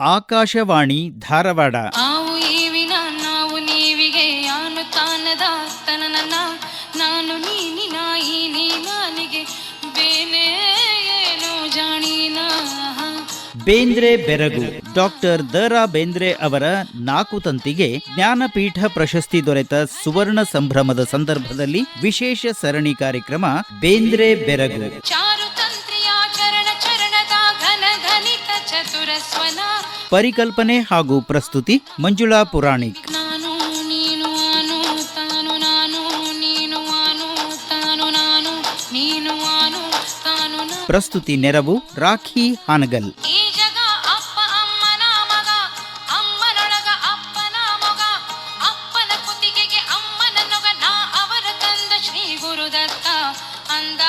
ಆಕಾಶವಾಣಿ ಧಾರವಾಡ. ಆವು ಈವಿನ ನಾವು ನೀವಿಗೆ ಯಾನು ತಾನದ ತನನನ ನಾನು ನೀನಿನ ಈ ನೀನಾನಿಗೆ ಬೇನೆ ಏನು ಜಾಣೀನ. ಬೇಂದ್ರೆ ಬೆರಗು. ಡಾಕ್ಟರ್ ದ.ರಾ. ಬೇಂದ್ರೆ ಅವರ 4 ತಂತಿಗೆ ಜ್ಞಾನಪೀಠ ಪ್ರಶಸ್ತಿ ದೊರೆತ ಸುವರ್ಣ ಸಂಭ್ರಮದ ಸಂದರ್ಭದಲ್ಲಿ ವಿಶೇಷ ಸರಣಿ ಕಾರ್ಯಕ್ರಮ ಬೇಂದ್ರೆ ಬೆರಗು. ಚಾರುತಂತ್ರಿಯ ಚರಣ ಚರಣದ ಘನ ಘನಿತ ಚತುರ ಸ್ವನ. ಪರಿಕಲ್ಪನೆ ಹಾಗೂ ಪ್ರಸ್ತುತಿ ಮಂಜುಳಾ ಪುರಾಣಿಕ್. ನಾನು ನೀನು ಆನು ತಾನು ನಾನು ನೀನು ಆನು ತಾನು ನಾನು ನೀನು ಆನು ತಾನು ನಾನು. ಪ್ರಸ್ತುತಿ ನೆರವು ರಾಖಿ ಹಾನಗಲ್. ಈ ಜಗ ಅಪ್ಪ ಅಮ್ಮನ ಮಗ, ಅಮ್ಮನೊಳಗ ಅಪ್ಪನ ಮೊಗ, ಅಪ್ಪನ ಕುತ್ತಿಗೆಗೆ ಅಮ್ಮನ ನೊಗ, ನಾ ಅವರ ತಂದ ಶ್ರೀ ಗುರುದತ್ತ ಅಂದ.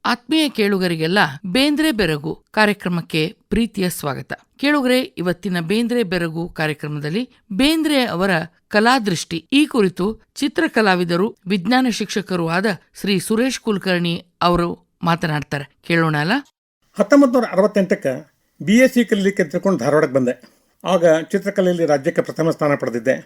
ಆತ್ಮೀಯ ಕೇಳುಗರಿಗೆಲ್ಲ ಬೇಂದ್ರೆ ಬೆರಗು ಕಾರ್ಯಕ್ರಮಕ್ಕೆ ಪ್ರೀತಿಯ ಸ್ವಾಗತ. ಕೇಳುಗರೆ, ಇವತ್ತಿನ ಬೇಂದ್ರೆ ಬೆರಗು ಕಾರ್ಯಕ್ರಮದಲ್ಲಿ ಬೇಂದ್ರೆ ಅವರ ಕಲಾದೃಷ್ಟಿ ಈ ಕುರಿತು ಚಿತ್ರಕಲಾವಿದರು, ವಿಜ್ಞಾನ ಶಿಕ್ಷಕರು ಆದ ಶ್ರೀ ಸುರೇಶ್ ಕುಲಕರ್ಣಿ ಅವರು ಮಾತನಾಡ್ತಾರೆ. ಕೇಳೋಣ ಅಲ್ಲ. 1968ಕ್ಕೆ BSc ಕಲೀಲಿಕ್ಕೆ ತಿಳ್ಕೊಂಡು ಧಾರವಾಡಕ್ಕೆ ಬಂದೆ. ಆಗ ಚಿತ್ರಕಲೆಯಲ್ಲಿ ರಾಜ್ಯಕ್ಕೆ ಪ್ರಥಮ ಸ್ಥಾನ ಪಡೆದಿದ್ದೆ.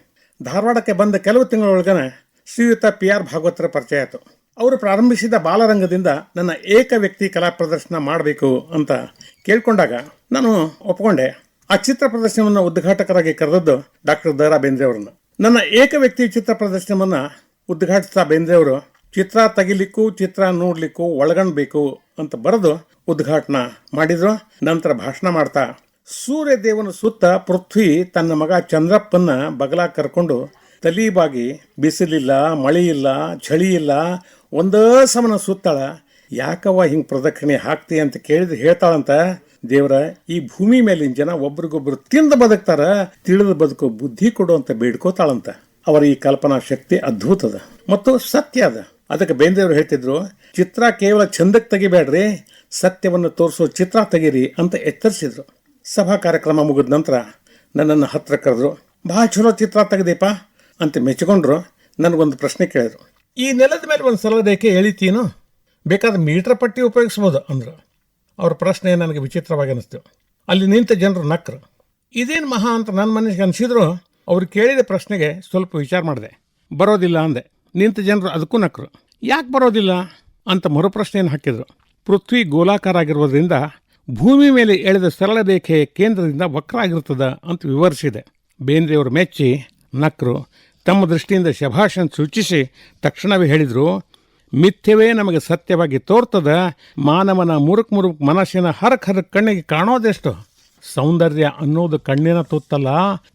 ಧಾರವಾಡಕ್ಕೆ ಬಂದ ಕೆಲವು ತಿಂಗಳೊಳಗನೆ ಶ್ರೀಯುತ PR ಭಾಗವತರ ಪರಿಚಯ ಆಯಿತು. ಅವರು ಪ್ರಾರಂಭಿಸಿದ ಬಾಲರಂಗದಿಂದ ನನ್ನ ಏಕ ವ್ಯಕ್ತಿ ಕಲಾ ಪ್ರದರ್ಶನ ಮಾಡಬೇಕು ಅಂತ ಕೇಳ್ಕೊಂಡಾಗ ನಾನು ಒಪ್ಕೊಂಡೆ. ಆ ಚಿತ್ರ ಪ್ರದರ್ಶನವನ್ನು ಉದ್ಘಾಟಕರಾಗಿ ಕರೆದದ್ದು ಡಾಕ್ಟರ್ ದ.ರಾ. ಬೇಂದ್ರೆ ಅವರನ್ನು. ನನ್ನ ಏಕ ವ್ಯಕ್ತಿ ಚಿತ್ರ ಪ್ರದರ್ಶನವನ್ನು ಉದ್ಘಾಟಿಸಿದ ಬೇಂದ್ರೆ ಅವರು ಚಿತ್ರ ತೆಗಿಲಿಕ್ಕೂ ಚಿತ್ರ ನೋಡ್ಲಿಕ್ಕೂ ಒಳಗಣ್ಬೇಕು ಅಂತ ಬರೆದು ಉದ್ಘಾಟನಾ ಮಾಡಿದ್ರು. ನಂತರ ಭಾಷಣ ಮಾಡ್ತಾ ಸೂರ್ಯದೇವನ ಸುತ್ತ ಪೃಥ್ವಿ ತನ್ನ ಮಗ ಚಂದ್ರಪ್ಪನ್ನ ಬಗಲ ಕರ್ಕೊಂಡು ತಲೀಬಾಗಿ ಬಿಸಿಲಿಲ್ಲ, ಮಳೆ ಇಲ್ಲ, ಚಳಿ ಇಲ್ಲ, ಒಂದೇ ಸಮನ ಸುತ್ತಾಳ. ಯಾಕವ್ವ ಹಿಂಗೆ ಪ್ರದಕ್ಷಿಣೆ ಹಾಕ್ತಿ ಅಂತ ಕೇಳಿದ್ರೆ ಹೇಳ್ತಾಳಂತ, ದೇವರ ಈ ಭೂಮಿ ಮೇಲಿನ ಜನ ಒಬ್ರಿಗೊಬ್ರು ತಿಂದು ಬದುಕ್ತಾರ, ತಿಳಿದು ಬದುಕೋ ಬುದ್ಧಿ ಕೊಡು ಅಂತ ಬೇಡ್ಕೋತಾಳಂತ. ಅವರ ಈ ಕಲ್ಪನಾ ಶಕ್ತಿ ಅದ್ಭುತದ ಮತ್ತು ಸತ್ಯ ಅದ. ಅದಕ್ಕೆ ಬೇಂದ್ರೆಯವರು ಹೇಳ್ತಿದ್ರು, ಚಿತ್ರ ಕೇವಲ ಚಂದಕ್ಕೆ ತೆಗಿಬೇಡ್ರಿ, ಸತ್ಯವನ್ನು ತೋರಿಸೋ ಚಿತ್ರ ತೆಗೀರಿ ಅಂತ ಎಚ್ಚರಿಸಿದ್ರು. ಸಭಾ ಕಾರ್ಯಕ್ರಮ ಮುಗಿದ ನಂತರ ನನ್ನನ್ನು ಹತ್ರ ಕರೆದ್ರು. ಭಾಳ ಚಲೋ ಚಿತ್ರ ತೆಗೆದೀಪ ಅಂತ ಮೆಚ್ಚಿಕೊಂಡ್ರು. ನನಗೊಂದು ಪ್ರಶ್ನೆ ಕೇಳಿದ್ರು, ಈ ನೆಲದ ಮೇಲೆ ಒಂದು ಸರಳ ರೇಖೆ ಎಳಿತೀನು, ಬೇಕಾದ ಮೀಟರ್ ಪಟ್ಟಿ ಉಪಯೋಗಿಸ್ಬೋದು ಅಂದರು. ಅವ್ರ ಪ್ರಶ್ನೆ ನನಗೆ ವಿಚಿತ್ರವಾಗಿ ಅನಿಸ್ತು. ಅಲ್ಲಿ ನಿಂತ ಜನರು ನಕ್ಕರು. ಇದೇನು ಮಹಾ ಅಂತ ನನ್ನ ಮನಸ್ಸಿಗೆ ಅನಿಸಿದ್ರು. ಅವ್ರು ಕೇಳಿದ ಪ್ರಶ್ನೆಗೆ ಸ್ವಲ್ಪ ವಿಚಾರ ಮಾಡಿದೆ. ಬರೋದಿಲ್ಲ ಅಂದೆ. ನಿಂತ ಜನರು ಅದಕ್ಕೂ ನಕ್ಕರು. ಯಾಕೆ ಬರೋದಿಲ್ಲ ಅಂತ ಮರುಪ್ರಶ್ನೆಯನ್ನು ಹಾಕಿದರು. ಪೃಥ್ವಿ ಗೋಲಾಕಾರ ಆಗಿರೋದ್ರಿಂದ ಭೂಮಿ ಮೇಲೆ ಎಳೆದ ಸರಳ ರೇಖೆ ಕೇಂದ್ರದಿಂದ ವಕ್ರ ಆಗಿರ್ತದ ಅಂತ ವಿವರಿಸಿದೆ. ಬೇಂದ್ರೆಯವರು ಮೆಚ್ಚಿ ನಕ್ಕರು. ತಮ್ಮ ದೃಷ್ಟಿಯಿಂದ ಶಭಾಷನ್ ಸೂಚಿಸಿ ತಕ್ಷಣವೇ ಹೇಳಿದರು, ಮಿಥ್ಯವೇ ನಮಗೆ ಸತ್ಯವಾಗಿ ತೋರ್ತದ, ಮಾನವನ ಮುರುಕ್ ಮನಸ್ಸಿನ ಹರಕ್ ಕಣ್ಣಿಗೆ ಕಾಣೋದೆಷ್ಟು. ಸೌಂದರ್ಯ ಅನ್ನೋದು ಕಣ್ಣಿನ ತುತ್ತಲ್ಲ,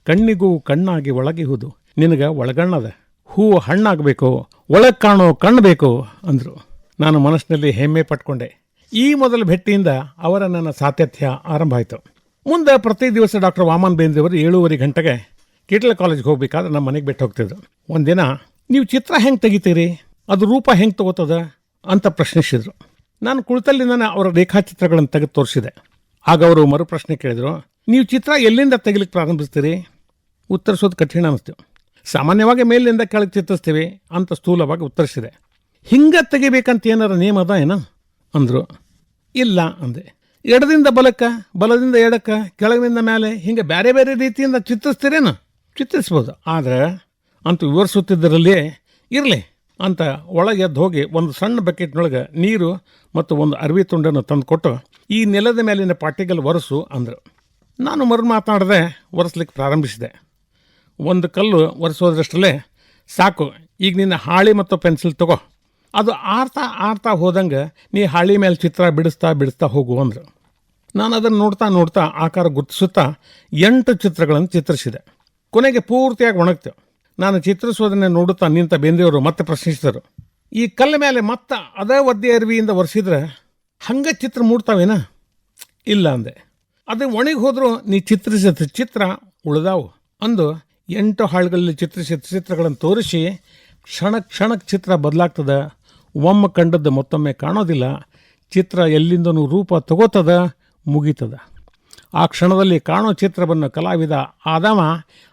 ಕಣ್ಣಿಗೂ ಕಣ್ಣಾಗಿ ಒಳಗಿಹುದು. ನಿನಗೆ ಒಳಗಣ್ಣದ, ಹೂವು ಹಣ್ಣಾಗಬೇಕು, ಒಳಗೆ ಕಾಣೋ ಕಣ್ಣು ಬೇಕು ಅಂದರು. ನಾನು ಮನಸ್ಸಿನಲ್ಲಿ ಹೆಮ್ಮೆ ಪಟ್ಕೊಂಡೆ. ಈ ಮೊದಲ ಭೇಟಿಯಿಂದ ಅವರ ನನ್ನ ಸಾತತ್ಯ ಆರಂಭ ಆಯಿತು. ಮುಂದೆ ಪ್ರತಿ ದಿವಸ ಡಾಕ್ಟರ್ ವಾಮನ್ ಬೇಂದ್ರೆಯವರು 7:30 ಗಂಟೆಗೆ ಕಿಟ್ಲ ಕಾಲೇಜ್ಗೆ ಹೋಗ್ಬೇಕಾದ್ರೆ ನಮ್ಮ ಮನೆಗೆ ಬಿಟ್ಟು ಹೋಗ್ತಿದ್ರು. ಒಂದಿನ, ನೀವು ಚಿತ್ರ ಹೆಂಗೆ ತೆಗಿತೀರಿ, ಅದು ರೂಪ ಹೆಂಗೆ ತಗೋತದ ಅಂತ ಪ್ರಶ್ನಿಸಿದ್ರು. ನಾನು ಕುಳಿತಲ್ಲಿಂದ ಅವರ ರೇಖಾಚಿತ್ರಗಳನ್ನು ತೆಗೆದು ತೋರಿಸಿದೆ. ಆಗ ಅವರು ಮರುಪ್ರಶ್ನೆ ಕೇಳಿದರು, ನೀವು ಚಿತ್ರ ಎಲ್ಲಿಂದ ತೆಗಿಲಿಕ್ಕೆ ಪ್ರಾರಂಭಿಸ್ತೀರಿ? ಉತ್ತರಿಸೋದು ಕಠಿಣ ಅನ್ನಿಸ್ತು. ಸಾಮಾನ್ಯವಾಗಿ ಮೇಲಿಂದ ಕೆಳಗೆ ಚಿತ್ರಿಸ್ತೀವಿ ಅಂತ ಸ್ಥೂಲವಾಗಿ ಉತ್ತರಿಸಿದೆ. ಹಿಂಗೆ ತೆಗಿಬೇಕಂತ ಏನಾರ ನೇಮ ಅದ ಏನ ಅಂದರು. ಇಲ್ಲ ಅಂದೆ. ಎಡದಿಂದ ಬಲಕ್ಕೆ, ಬಲದಿಂದ ಎಡಕ್ಕೆ, ಕೆಳಗಿನಿಂದ ಮೇಲೆ, ಹಿಂಗೆ ಬೇರೆ ಬೇರೆ ರೀತಿಯಿಂದ ಚಿತ್ರಿಸ್ತೀರೇನು? ಚಿತ್ರಿಸ್ಬೋದು, ಆದರೆ ಅಂತ ವಿವರಿಸುತ್ತಿದ್ದರಲ್ಲಿ ಇರಲಿ ಅಂತ ಒಳಗೆ ಎದ್ದು ಹೋಗಿ ಒಂದು ಸಣ್ಣ ಬಕೆಟ್ನೊಳಗೆ ನೀರು ಮತ್ತು ಒಂದು ಅರ್ವಿ ತುಂಡನ್ನು ತಂದುಕೊಟ್ಟು ಈ ನೆಲದ ಮೇಲಿನ ಪಾರ್ಟಿಕಲ್ ಒರೆಸು ಅಂದರು. ನಾನು ಮಾತನಾಡದೆ ಒರೆಸ್ಲಿಕ್ಕೆ ಪ್ರಾರಂಭಿಸಿದೆ. ಒಂದು ಕಲ್ಲು ಒರೆಸೋದ್ರಷ್ಟಲ್ಲೇ ಸಾಕು, ಈಗ ನಿನ್ನ ಹಾಳಿ ಮತ್ತು ಪೆನ್ಸಿಲ್ ತಗೋ, ಅದು ಆರ್ತಾ ಹೋದಂಗೆ ನೀ ಹಾಳಿ ಮೇಲೆ ಚಿತ್ರ ಬಿಡಿಸ್ತಾ ಹೋಗು ಅಂದರು. ನಾನು ಅದನ್ನು ನೋಡ್ತಾ ಆಕಾರ ಗುರ್ತಿಸುತ್ತಾ 8 ಚಿತ್ರಗಳನ್ನು ಚಿತ್ರಿಸಿದೆ. ಕೊನೆಗೆ ಪೂರ್ತಿಯಾಗಿ ಒಣಗ್ತೇವೆ. ನಾನು ಚಿತ್ರಿಸೋದನ್ನೇ ನೋಡುತ್ತಾ ನಿಂತ ಬೇಂದ್ರೆಯವರು ಮತ್ತೆ ಪ್ರಶ್ನಿಸಿದರು, ಈ ಕಲ್ಲ ಮೇಲೆ ಮತ್ತೆ ಅದೇ ಒದ್ದೆ ಅರಿವಿಯಿಂದ ಒರೆಸಿದ್ರೆ ಹಂಗೆ ಚಿತ್ರ ಮೂಡ್ತಾವೇನ? ಇಲ್ಲ ಅಂದೆ. ಅದು ಒಣಗಿ ಹೋದರೂ ನೀ ಚಿತ್ರಿಸಿದ ಚಿತ್ರ ಉಳಿದಾವು ಅಂದು 8 ಹಾಳುಗಳಲ್ಲಿ ಚಿತ್ರಿಸಿದ ಚಿತ್ರಗಳನ್ನು ತೋರಿಸಿ, ಕ್ಷಣಕ್ಕೆ ಚಿತ್ರ ಬದಲಾಗ್ತದ, ಒಮ್ಮೆ ಕಂಡದ್ದು ಮತ್ತೊಮ್ಮೆ ಕಾಣೋದಿಲ್ಲ, ಚಿತ್ರ ಎಲ್ಲಿಂದನೂ ರೂಪ ತಗೋತದ, ಮುಗೀತದ. ಆ ಕ್ಷಣದಲ್ಲಿ ಕಾಣೋ ಚಿತ್ರವನ್ನು ಕಲಾವಿದ ಆದವ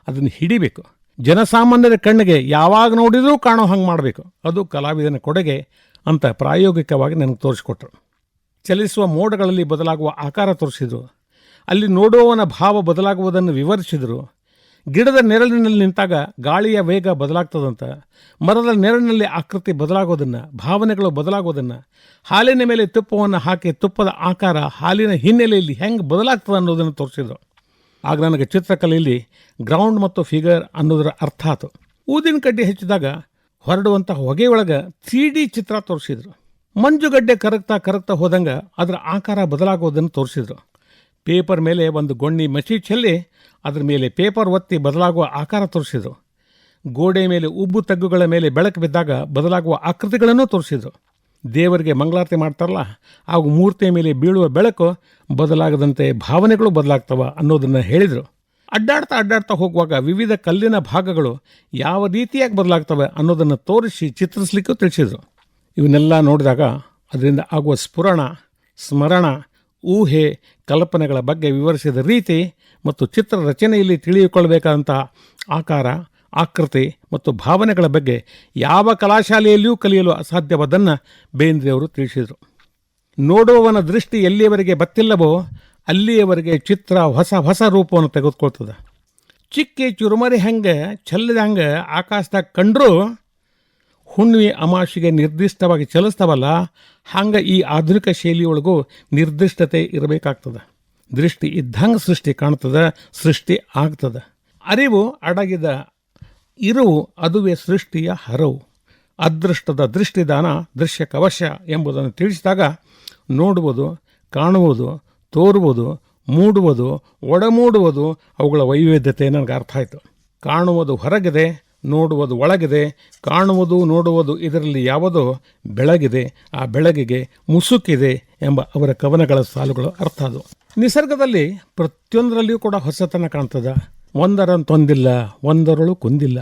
ಅದನ್ನು ಹಿಡಿಬೇಕು. ಜನಸಾಮಾನ್ಯರ ಕಣ್ಣಿಗೆ ಯಾವಾಗ ನೋಡಿದರೂ ಕಾಣೋ ಹಂಗೆ ಮಾಡಬೇಕು. ಅದು ಕಲಾವಿದನ ಕೊಡುಗೆ ಅಂತ ಪ್ರಾಯೋಗಿಕವಾಗಿ ನನಗೆ ತೋರಿಸ್ಕೊಟ್ರು. ಚಲಿಸುವ ಮೋಡಗಳಲ್ಲಿ ಬದಲಾಗುವ ಆಕಾರ ತೋರಿಸಿದರು. ಅಲ್ಲಿ ನೋಡುವವನ ಭಾವ ಬದಲಾಗುವುದನ್ನು ವಿವರಿಸಿದರು. ಗಿಡದ ನೆರಳಿನಲ್ಲಿ ನಿಂತಾಗ ಗಾಳಿಯ ವೇಗ ಬದಲಾಗ್ತದಂತ, ಮರದ ನೆರಳಿನಲ್ಲಿ ಆಕೃತಿ ಬದಲಾಗೋದನ್ನು, ಭಾವನೆಗಳು ಬದಲಾಗೋದನ್ನು, ಹಾಲಿನ ಮೇಲೆ ತುಪ್ಪವನ್ನು ಹಾಕಿ ತುಪ್ಪದ ಆಕಾರ ಹಾಲಿನ ಹಿನ್ನೆಲೆಯಲ್ಲಿ ಹೆಂಗೆ ಬದಲಾಗ್ತದೆ ಅನ್ನೋದನ್ನು ತೋರಿಸಿದರು. ಆಗ ನನಗೆ ಚಿತ್ರಕಲೆಯಲ್ಲಿ ಗ್ರೌಂಡ್ ಮತ್ತು ಫಿಗರ್ ಅನ್ನೋದರ ಅರ್ಥ ಆಯಿತು. ಊದಿನ ಕಡ್ಡಿ ಹಚ್ಚಿದಾಗ ಹೊರಡುವಂಥ ಹೊಗೆಯೊಳಗೆ 3D ಚಿತ್ರ ತೋರಿಸಿದ್ರು. ಮಂಜುಗಡ್ಡೆ ಕರಗ್ತಾ ಹೋದಂಗೆ ಅದರ ಆಕಾರ ಬದಲಾಗೋದನ್ನು ತೋರಿಸಿದ್ರು. ಪೇಪರ್ ಮೇಲೆ ಒಂದು ಗೊಣ್ಣಿ ಮಸಿ ಚೆಲ್ಲಿ ಅದರ ಮೇಲೆ ಪೇಪರ್ ಒತ್ತಿ ಬದಲಾಗುವ ಆಕಾರ ತೋರಿಸಿದ್ರು. ಗೋಡೆ ಮೇಲೆ ಉಬ್ಬು ತಗ್ಗುಗಳ ಮೇಲೆ ಬೆಳಕು ಬಿದ್ದಾಗ ಬದಲಾಗುವ ಆಕೃತಿಗಳನ್ನು ತೋರಿಸಿದ್ರು. ದೇವರಿಗೆ ಮಂಗಳಾರತಿ ಮಾಡ್ತಾರಲ್ಲ, ಹಾಗೂ ಮೂರ್ತಿಯ ಮೇಲೆ ಬೀಳುವ ಬೆಳಕು ಬದಲಾಗದಂತೆ ಭಾವನೆಗಳು ಬದಲಾಗ್ತವ ಅನ್ನೋದನ್ನು ಹೇಳಿದರು. ಅಡ್ಡಾಡ್ತಾ ಹೋಗುವಾಗ ವಿವಿಧ ಕಲ್ಲಿನ ಭಾಗಗಳು ಯಾವ ರೀತಿಯಾಗಿ ಬದಲಾಗ್ತವೆ ಅನ್ನೋದನ್ನು ತೋರಿಸಿ ಚಿತ್ರಿಸಲಿಕ್ಕೂ ತಿಳಿಸಿದರು. ಇವನ್ನೆಲ್ಲ ನೋಡಿದಾಗ ಅದರಿಂದ ಆಗುವ ಸ್ಫುರಣ, ಸ್ಮರಣ, ಊಹೆ, ಕಲ್ಪನೆಗಳ ಬಗ್ಗೆ ವಿವರಿಸಿದ ರೀತಿ ಮತ್ತು ಚಿತ್ರ ರಚನೆಯಲ್ಲಿ ತಿಳಿದುಕೊಳ್ಳಬೇಕಾದಂಥ ಆಕಾರ, ಆಕೃತಿ ಮತ್ತು ಭಾವನೆಗಳ ಬಗ್ಗೆ ಯಾವ ಕಲಾಶಾಲೆಯಲ್ಲಿಯೂ ಕಲಿಯಲು ಅಸಾಧ್ಯವಾದನ್ನು ಬೇಂದ್ರೆಯವರು ತಿಳಿಸಿದರು. ನೋಡುವವನ ದೃಷ್ಟಿ ಎಲ್ಲಿಯವರೆಗೆ ಬತ್ತಿಲ್ಲವೋ ಅಲ್ಲಿಯವರೆಗೆ ಚಿತ್ರ ಹೊಸ ರೂಪವನ್ನು ತೆಗೆದುಕೊಳ್ತದೆ. ಚಿಕ್ಕಿ ಚುರುಮರಿ ಹೆಂಗೆ ಚೆಲ್ಲಿದಂಗೆ ಆಕಾಶದಾಗ ಕಂಡ್ರೂ ಹುಣ್ಣಿಮೆ ಅಮಾವಾಸ್ಯೆಗೆ ನಿರ್ದಿಷ್ಟವಾಗಿ ಚಲಿಸ್ತಾವಲ್ಲ, ಹಂಗೆ ಈ ಆಧುನಿಕ ಶೈಲಿಯೊಳಗೂ ನಿರ್ದಿಷ್ಟತೆ ಇರಬೇಕಾಗ್ತದೆ. ದೃಷ್ಟಿ ಇದ್ದಂಗೆ ಸೃಷ್ಟಿ ಕಾಣ್ತದೆ, ಸೃಷ್ಟಿ ಆಗ್ತದೆ. ಅರಿವು ಅಡಗಿದ ಇರುವು ಅದುವೇ ಸೃಷ್ಟಿಯ ಹರವು. ಅದೃಷ್ಟದ ದೃಷ್ಟಿದಾನ ದೃಶ್ಯ ಕವಶ ಎಂಬುದನ್ನು ತಿಳಿಸಿದಾಗ ನೋಡುವುದು, ಕಾಣುವುದು, ತೋರುವುದು, ಮೂಡುವುದು, ಒಡಮೂಡುವುದು ಅವುಗಳ ವೈವಿಧ್ಯತೆ ನನಗೆ ಅರ್ಥ ಆಯಿತು. ಕಾಣುವುದು ಹೊರಗಿದೆ, ನೋಡುವುದು ಒಳಗಿದೆ. ಕಾಣುವುದು, ನೋಡುವುದು ಇದರಲ್ಲಿ ಯಾವುದೋ ಬೆಳಗಿದೆ, ಆ ಬೆಳಗಿಗೆ ಮುಸುಕಿದೆ ಎಂಬ ಅವರ ಕವನಗಳ ಸಾಲುಗಳು ಅರ್ಥ ಅದು. ನಿಸರ್ಗದಲ್ಲಿ ಪ್ರತಿಯೊಂದರಲ್ಲಿಯೂ ಕೂಡ ಹೊಸತನ ಕಾಣ್ತದ. ಒಂದರಂತೊಂದಿಲ್ಲ, ಒಂದರಳು ಕುಂದಿಲ್ಲ.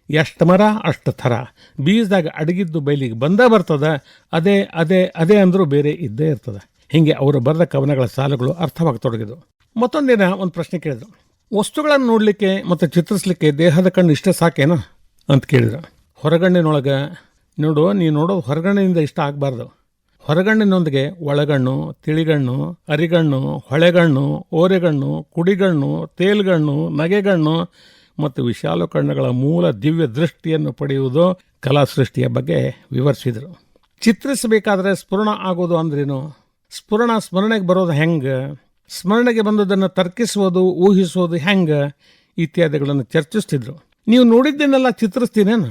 ಎಷ್ಟು ಮರ ಅಷ್ಟು ಥರ. ಬೀಜದಾಗ ಅಡಗಿದ್ದು ಬಯಲಿಗೆ ಬರ್ತದ. ಅದೇ ಅದೇ ಅದೇ ಅಂದರೂ ಬೇರೆ ಇದ್ದೇ ಇರ್ತದೆ. ಹೀಗೆ ಅವರು ಬರೆದ ಕವನಗಳ ಸಾಲುಗಳು ಅರ್ಥವಾಗತೊಡಗಿದವು. ಮತ್ತೊಂದಿನ ಒಂದು ಪ್ರಶ್ನೆ ಕೇಳಿದ್ರು. ವಸ್ತುಗಳನ್ನು ನೋಡಲಿಕ್ಕೆ ಮತ್ತು ಚಿತ್ರಿಸಲಿಕ್ಕೆ ದೇಹದ ಕಣ್ಣು ಇಷ್ಟ ಸಾಕೇನೋ ಅಂತ ಕೇಳಿದ್ರು. ಹೊರಗಣ್ಣಿನೊಳಗೆ ನೋಡು, ನೀನು ನೋಡೋದು ಹೊರಗಣ್ಣಿನಿಂದ ಇಷ್ಟ ಆಗಬಾರ್ದು. ಹೊರಗಣ್ಣಿನೊಂದಿಗೆ ಒಳಗಣ್ಣು, ತಿಳಿಗಣ್ಣು, ಅರಿಗಣ್ಣು, ಹೊಳೆಗಣ್ಣು, ಓರೆಗಣ್ಣು, ಕುಡಿಗಣ್ಣು, ತೇಲ್ಗಣ್ಣು, ನಗೆಗಣ್ಣು ಮತ್ತು ವಿಶಾಲ ಕಣ್ಣುಗಳ ಮೂಲ ದಿವ್ಯ ದೃಷ್ಟಿಯನ್ನು ಪಡೆಯುವುದು ಕಲಾ ಸೃಷ್ಟಿಯ ಬಗ್ಗೆ ವಿವರಿಸಿದರು. ಚಿತ್ರಿಸಬೇಕಾದ್ರೆ ಸ್ಫುರಣ ಆಗೋದು ಅಂದ್ರೇನು, ಸ್ಮರಣೆಗೆ ಬರೋದು ಹೆಂಗೆ, ಸ್ಮರಣೆಗೆ ಬಂದದನ್ನು ತರ್ಕಿಸುವುದು, ಊಹಿಸುವುದು ಹೆಂಗೆ ಇತ್ಯಾದಿಗಳನ್ನು ಚರ್ಚಿಸ್ತಿದ್ರು. ನೀವು ನೋಡಿದ್ದನ್ನೆಲ್ಲ ಚಿತ್ರಿಸ್ತೀನೇನು?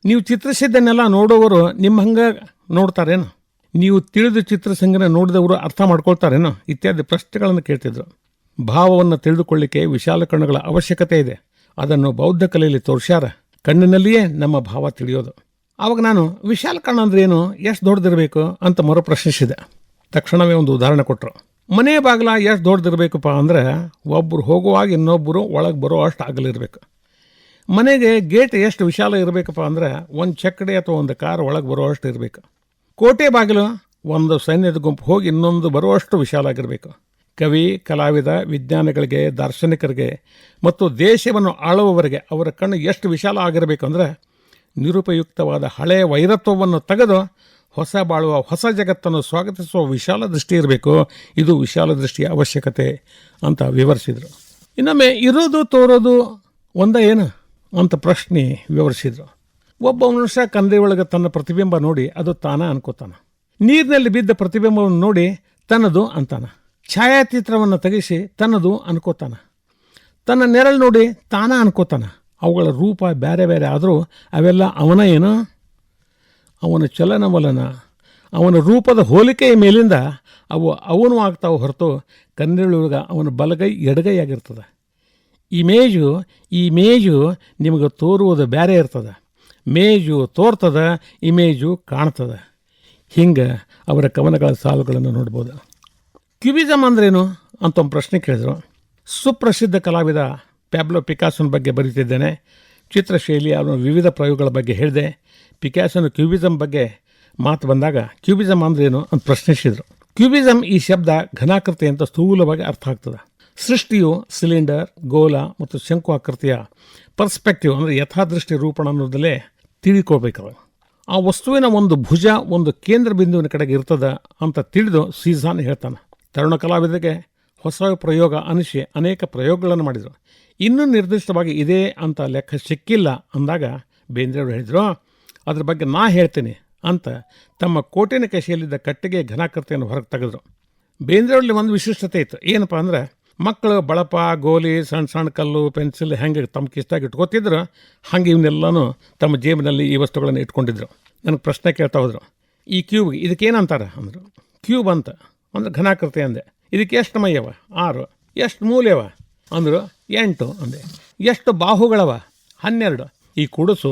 ನೀವು ಚಿತ್ರಿಸಿದ್ದನ್ನೆಲ್ಲ ನೋಡೋವರು ನಿಮ್ಮ ಹಂಗೆ ನೋಡ್ತಾರೇನು? ನೀವು ತಿಳಿದು ಚಿತ್ರಸಂಗನ ನೋಡಿದವರು ಅರ್ಥ ಮಾಡ್ಕೊಳ್ತಾರೇನೋ ಇತ್ಯಾದಿ ಪ್ರಶ್ನೆಗಳನ್ನು ಕೇಳ್ತಿದ್ರು. ಭಾವವನ್ನು ತಿಳಿದುಕೊಳ್ಳಿಕ್ಕೆ ವಿಶಾಲ ಕಣ್ಣುಗಳ ಅವಶ್ಯಕತೆ ಇದೆ. ಅದನ್ನು ಬೌದ್ಧ ಕಲೆಯಲ್ಲಿ ತೋರಿಸ್ಯಾರ. ಕಣ್ಣಿನಲ್ಲಿಯೇ ನಮ್ಮ ಭಾವ ತಿಳಿಯೋದು. ಆವಾಗ ನಾನು ವಿಶಾಲ ಕಣ್ಣು ಅಂದ್ರೆ ಏನು, ಎಷ್ಟು ದೊಡ್ಡದಿರಬೇಕು ಅಂತ ಮರು ಪ್ರಶ್ನಿಸಿದೆ. ತಕ್ಷಣವೇ ಒಂದು ಉದಾಹರಣೆ ಕೊಟ್ಟರು. ಮನೆ ಬಾಗಿಲ ಎಷ್ಟು ದೊಡ್ಡದಿರಬೇಕಪ್ಪ ಅಂದರೆ ಒಬ್ಬರು ಹೋಗುವಾಗ ಇನ್ನೊಬ್ಬರು ಒಳಗೆ ಬರೋ ಅಷ್ಟು ಆಗಲಿರಬೇಕು. ಮನೆಗೆ ಗೇಟ್ ಎಷ್ಟು ವಿಶಾಲ ಇರಬೇಕಪ್ಪ ಅಂದರೆ ಒಂದು ಚಕ್ಕಡಿ ಅಥವಾ ಒಂದು ಕಾರ್ ಒಳಗೆ ಬರೋ ಅಷ್ಟು ಇರಬೇಕು. ಕೋಟೆ ಬಾಗಿಲು ಒಂದು ಸೈನ್ಯದ ಗುಂಪು ಹೋಗಿ ಇನ್ನೊಂದು ಬರುವಷ್ಟು ವಿಶಾಲ ಆಗಿರಬೇಕು. ಕವಿ, ಕಲಾವಿದ, ವಿಜ್ಞಾನಿಗಳಿಗೆ, ದಾರ್ಶನಿಕರಿಗೆ ಮತ್ತು ದೇಶವನ್ನು ಆಳುವವರಿಗೆ ಅವರ ಕಣ್ಣು ಎಷ್ಟು ವಿಶಾಲ ಆಗಿರಬೇಕು ಅಂದರೆ ನಿರುಪಯುಕ್ತವಾದ ಹಳೆಯ ವೈರತ್ವವನ್ನು ತೆಗೆದು ಹೊಸ ಬಾಳುವ ಹೊಸ ಜಗತ್ತನ್ನು ಸ್ವಾಗತಿಸುವ ವಿಶಾಲ ದೃಷ್ಟಿ ಇರಬೇಕು. ಇದು ವಿಶಾಲ ದೃಷ್ಟಿಯ ಅವಶ್ಯಕತೆ ಅಂತ ವಿವರಿಸಿದರು. ಇನ್ನೊಮ್ಮೆ ಇರೋದು ತೋರೋದು ಒಂದ ಏನು ಅಂತ ಪ್ರಶ್ನೆ ವಿವರಿಸಿದರು. ಒಬ್ಬ ಮನುಷ್ಯ ಕಂದೆ ಒಳಗೆ ತನ್ನ ಪ್ರತಿಬಿಂಬ ನೋಡಿ ಅದು ತಾನ ಅನ್ಕೋತಾನ. ನೀರಿನಲ್ಲಿ ಬಿದ್ದ ಪ್ರತಿಬಿಂಬವನ್ನು ನೋಡಿ ತನ್ನದು ಅಂತಾನ. ಛಾಯಾಚಿತ್ರವನ್ನು ತೆಗೆಸಿ ತನ್ನದು ಅನ್ಕೋತಾನ. ತನ್ನ ನೆರಳು ನೋಡಿ ತಾನ ಅನ್ಕೋತಾನ. ಅವುಗಳ ರೂಪ ಬೇರೆ ಬೇರೆ ಆದರೂ ಅವೆಲ್ಲ ಅವನ ಏನು, ಅವನ ಚಲನವಲನ, ಅವನ ರೂಪದ ಹೋಲಿಕೆಯ ಮೇಲಿಂದ ಅವನು ಆಗ್ತಾವೆ ಹೊರತು ಕನ್ನಡಿಯೊಳಗೆ ಅವನ ಬಲಗೈ ಎಡಗೈ ಆಗಿರ್ತದೆ. ಈ ಮೇಜು ನಿಮಗೆ ತೋರುವುದು ಬೇರೆ ಇರ್ತದೆ. ಮೇಜು ತೋರ್ತದ, ಇಮೇಜು ಕಾಣ್ತದೆ. ಹಿಂಗೆ ಅವರ ಕವನಗಳ ಸಾಲುಗಳನ್ನು ನೋಡ್ಬೋದು. ಕ್ಯೂಬಿಸಮ್ ಅಂದ್ರೇನು ಅಂತ ಒಂದು ಪ್ರಶ್ನೆ ಕೇಳಿದರು. ಸುಪ್ರಸಿದ್ಧ ಕಲಾವಿದ ಪ್ಯಾಬ್ಲೋ ಪಿಕಾಸೋನ ಬಗ್ಗೆ ಬರೀತಿದ್ದೇನೆ. ಚಿತ್ರಶೈಲಿ ಅವನ ವಿವಿಧ ಪ್ರಯೋಗಗಳ ಬಗ್ಗೆ ಹೇಳಿದೆ. ಪಿಕಾಸೋನ ಕ್ಯೂಬಿಸಮ್ ಬಗ್ಗೆ ಮಾತು ಬಂದಾಗ ಕ್ಯೂಬಿಸಮ್ ಅಂದ್ರೇನು ಅಂತ ಪ್ರಶ್ನಿಸಿದರು. ಕ್ಯೂಬಿಸಮ್ ಈ ಶಬ್ದ ಘನಾಕೃತಿ ಅಂತ ಸ್ಥೂಲವಾಗಿ ಅರ್ಥ ಆಗ್ತದೆ. ಸೃಷ್ಟಿಯು ಸಿಲಿಂಡರ್, ಗೋಲ ಮತ್ತು ಶಂಕು ಆಕೃತಿಯ ಪರ್ಸ್ಪೆಕ್ಟಿವ್ ಅಂದರೆ ಯಥಾದೃಷ್ಟಿ ರೂಪಣ ಅನ್ನೋದಲ್ಲೇ ತಿಳಿದುಕೊಳ್ಬೇಕು. ಆ ವಸ್ತುವಿನ ಒಂದು ಭುಜ ಒಂದು ಕೇಂದ್ರ ಬಿಂದುವಿನ ಕಡೆಗೆ ಇರ್ತದ ಅಂತ ತಿಳಿದು ಸೀಸಾನ್ ಹೇಳ್ತಾನೆ. ತರುಣ ಕಲಾವಿದರಿಗೆ ಹೊಸ ಪ್ರಯೋಗ ಅನಿಸಿ ಅನೇಕ ಪ್ರಯೋಗಗಳನ್ನು ಮಾಡಿದರು. ಇನ್ನೂ ನಿರ್ದಿಷ್ಟವಾಗಿ ಇದೇ ಅಂತ ಲೆಕ್ಕ ಸಿಕ್ಕಿಲ್ಲ ಅಂದಾಗ ಬೇಂದ್ರೆಯವರು ಹೇಳಿದರು, ಅದ್ರ ಬಗ್ಗೆ ನಾ ಹೇಳ್ತೀನಿ ಅಂತ ತಮ್ಮ ಕೋಟಿನ ಕಶಿಯಲ್ಲಿದ್ದ ಕಟ್ಟಿಗೆ ಘನಾಕೃತಿಯನ್ನು ಹೊರಗೆ ತೆಗೆದ್ರು. ಬೇಂದ್ರೆಯವರಲ್ಲಿ ಒಂದು ವಿಶಿಷ್ಟತೆ ಇತ್ತು. ಏನಪ್ಪ ಅಂದ್ರೆ, ಮಕ್ಕಳು ಬಳಪ, ಗೋಲಿ, ಸಣ್ಣ ಸಣ್ಣ ಕಲ್ಲು, ಪೆನ್ಸಿಲ್ ಹೆಂಗೆ ತಮ್ಮ ಕಿಸ್ತಾಗಿ ಇಟ್ಕೋತಿದ್ರು, ಹಾಗೆ ಇವನ್ನೆಲ್ಲನೂ ತಮ್ಮ ಜೇಬಿನಲ್ಲಿ ಈ ವಸ್ತುಗಳನ್ನು ಇಟ್ಕೊಂಡಿದ್ರು. ನನಗೆ ಪ್ರಶ್ನೆ ಕೇಳ್ತಾ ಹೋದರು, ಈ ಕ್ಯೂಬ್ಗೆ ಇದಕ್ಕೇನಂತಾರೆ ಅಂದರು. ಕ್ಯೂಬ್ ಅಂತ ಅಂದ್ರೆ ಘನಾಕೃತಿ ಅಂದೆ. ಇದಕ್ಕೆ ಎಷ್ಟು ಮೈಯವ? 6. ಎಷ್ಟು ಮೂಲೆಯವ ಅಂದರು. 8 ಅಂದೆ. ಎಷ್ಟು ಬಾಹುಗಳವ? 12. ಈ ಕೂಡಸು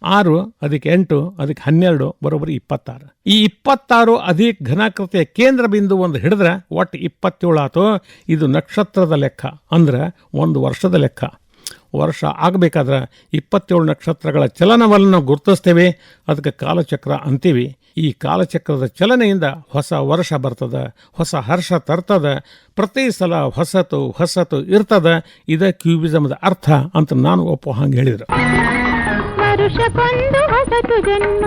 6 ಅದಕ್ಕೆ 8 ಅದಕ್ಕೆ 12 ಬರೋಬ್ಬರಿ 26. ಈ 26 ಅಧಿಕ ಘನಾಕೃತಿಯ ಕೇಂದ್ರ ಬಿಂದು ಒಂದು ಹಿಡಿದ್ರೆ ಒಟ್ಟು 27 ಆತು. ಇದು ನಕ್ಷತ್ರದ ಲೆಕ್ಕ, ಅಂದ್ರೆ ಒಂದು ವರ್ಷದ ಲೆಕ್ಕ. ವರ್ಷ ಆಗಬೇಕಾದ್ರೆ 27 ನಕ್ಷತ್ರಗಳ ಚಲನವನ್ನು ನಾವು ಗುರುತಿಸ್ತೇವೆ. ಅದಕ್ಕೆ ಕಾಲಚಕ್ರ ಅಂತೀವಿ. ಈ ಕಾಲಚಕ್ರದ ಚಲನೆಯಿಂದ ಹೊಸ ವರ್ಷ ಬರ್ತದೆ, ಹೊಸ ಹರ್ಷ ತರ್ತದ, ಪ್ರತಿ ಸಲ ಹೊಸತು ಹೊಸತು ಇರ್ತದ. ಇದೇ ಕ್ಯೂಬಿಸಮ್ದ ಅರ್ಥ ಅಂತ ನಾನು ಒಪ್ಪೋ ಹಂಗೆ ಹೇಳಿದ್ರು. ಹರುಷಕ್ಕೊಂದು ಹೊಸತು ಜನ್ಮ,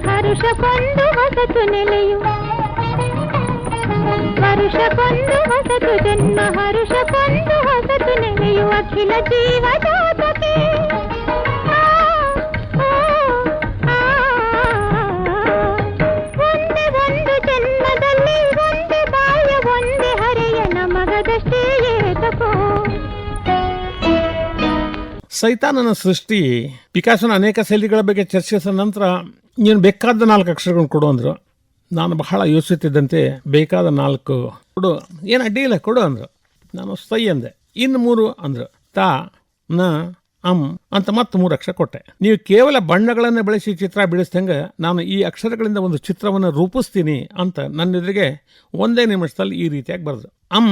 ಹರುಷಕ್ಕೊಂದು ಹೊಸತು ನೆಲೆಯು, ಹರುಷಕ್ಕೊಂದು ಹೊಸತು ಜನ್ಮ, ಹರುಷಕ್ಕೊಂದು ಹೊಸತು ನೆಲೆಯು, ಅಖಿಲ ಜೀವ ಜಾತಕ್ಕೆ ಒಂದೇ ಒಂದು ಜನ್ಮದಲ್ಲಿ ಒಂದೇ ಬಾಯ ಒಂದೇ ಹರೆಯ ನಮಗದಷ್ಟೇ ಏತಕೋ. ಸೈತಾನನ ಸೃಷ್ಟಿ ಪಿಕಾಸೋನ ಅನೇಕ ಶೈಲಿಗಳ ಬಗ್ಗೆ ಚರ್ಚಿಸಿದ ನಂತರ ನೀನು ಬೇಕಾದ 4 ಅಕ್ಷರಗಳನ್ನು ಕೊಡು ಅಂದರು. ನಾನು ಬಹಳ ಯೋಚಿಸುತ್ತಿದ್ದಂತೆ ಬೇಕಾದ 4 ಕೊಡು, ಏನು ಅಡ್ಡಿ ಇಲ್ಲ ಕೊಡು ಅಂದರು. ನಾನು ಸೈ ಅಂದೆ. ಇನ್ನು 3 ಅಂದರು. ತಾ, ನ, ಅಂ ಅಂತ ಮತ್ತೆ 3 ಅಕ್ಷರ ಕೊಟ್ಟೆ. ನೀವು ಕೇವಲ ಬಣ್ಣಗಳನ್ನು ಬಳಸಿ ಚಿತ್ರ ಬಿಡಿಸ್ದಂಗೆ ನಾನು ಈ ಅಕ್ಷರಗಳಿಂದ ಒಂದು ಚಿತ್ರವನ್ನು ರೂಪಿಸ್ತೀನಿ ಅಂತ ನನ್ನೆದುರಿಗೆ ಒಂದೇ ನಿಮಿಷದಲ್ಲಿ ಈ ರೀತಿಯಾಗಿ ಬರೆದು, ಅಂ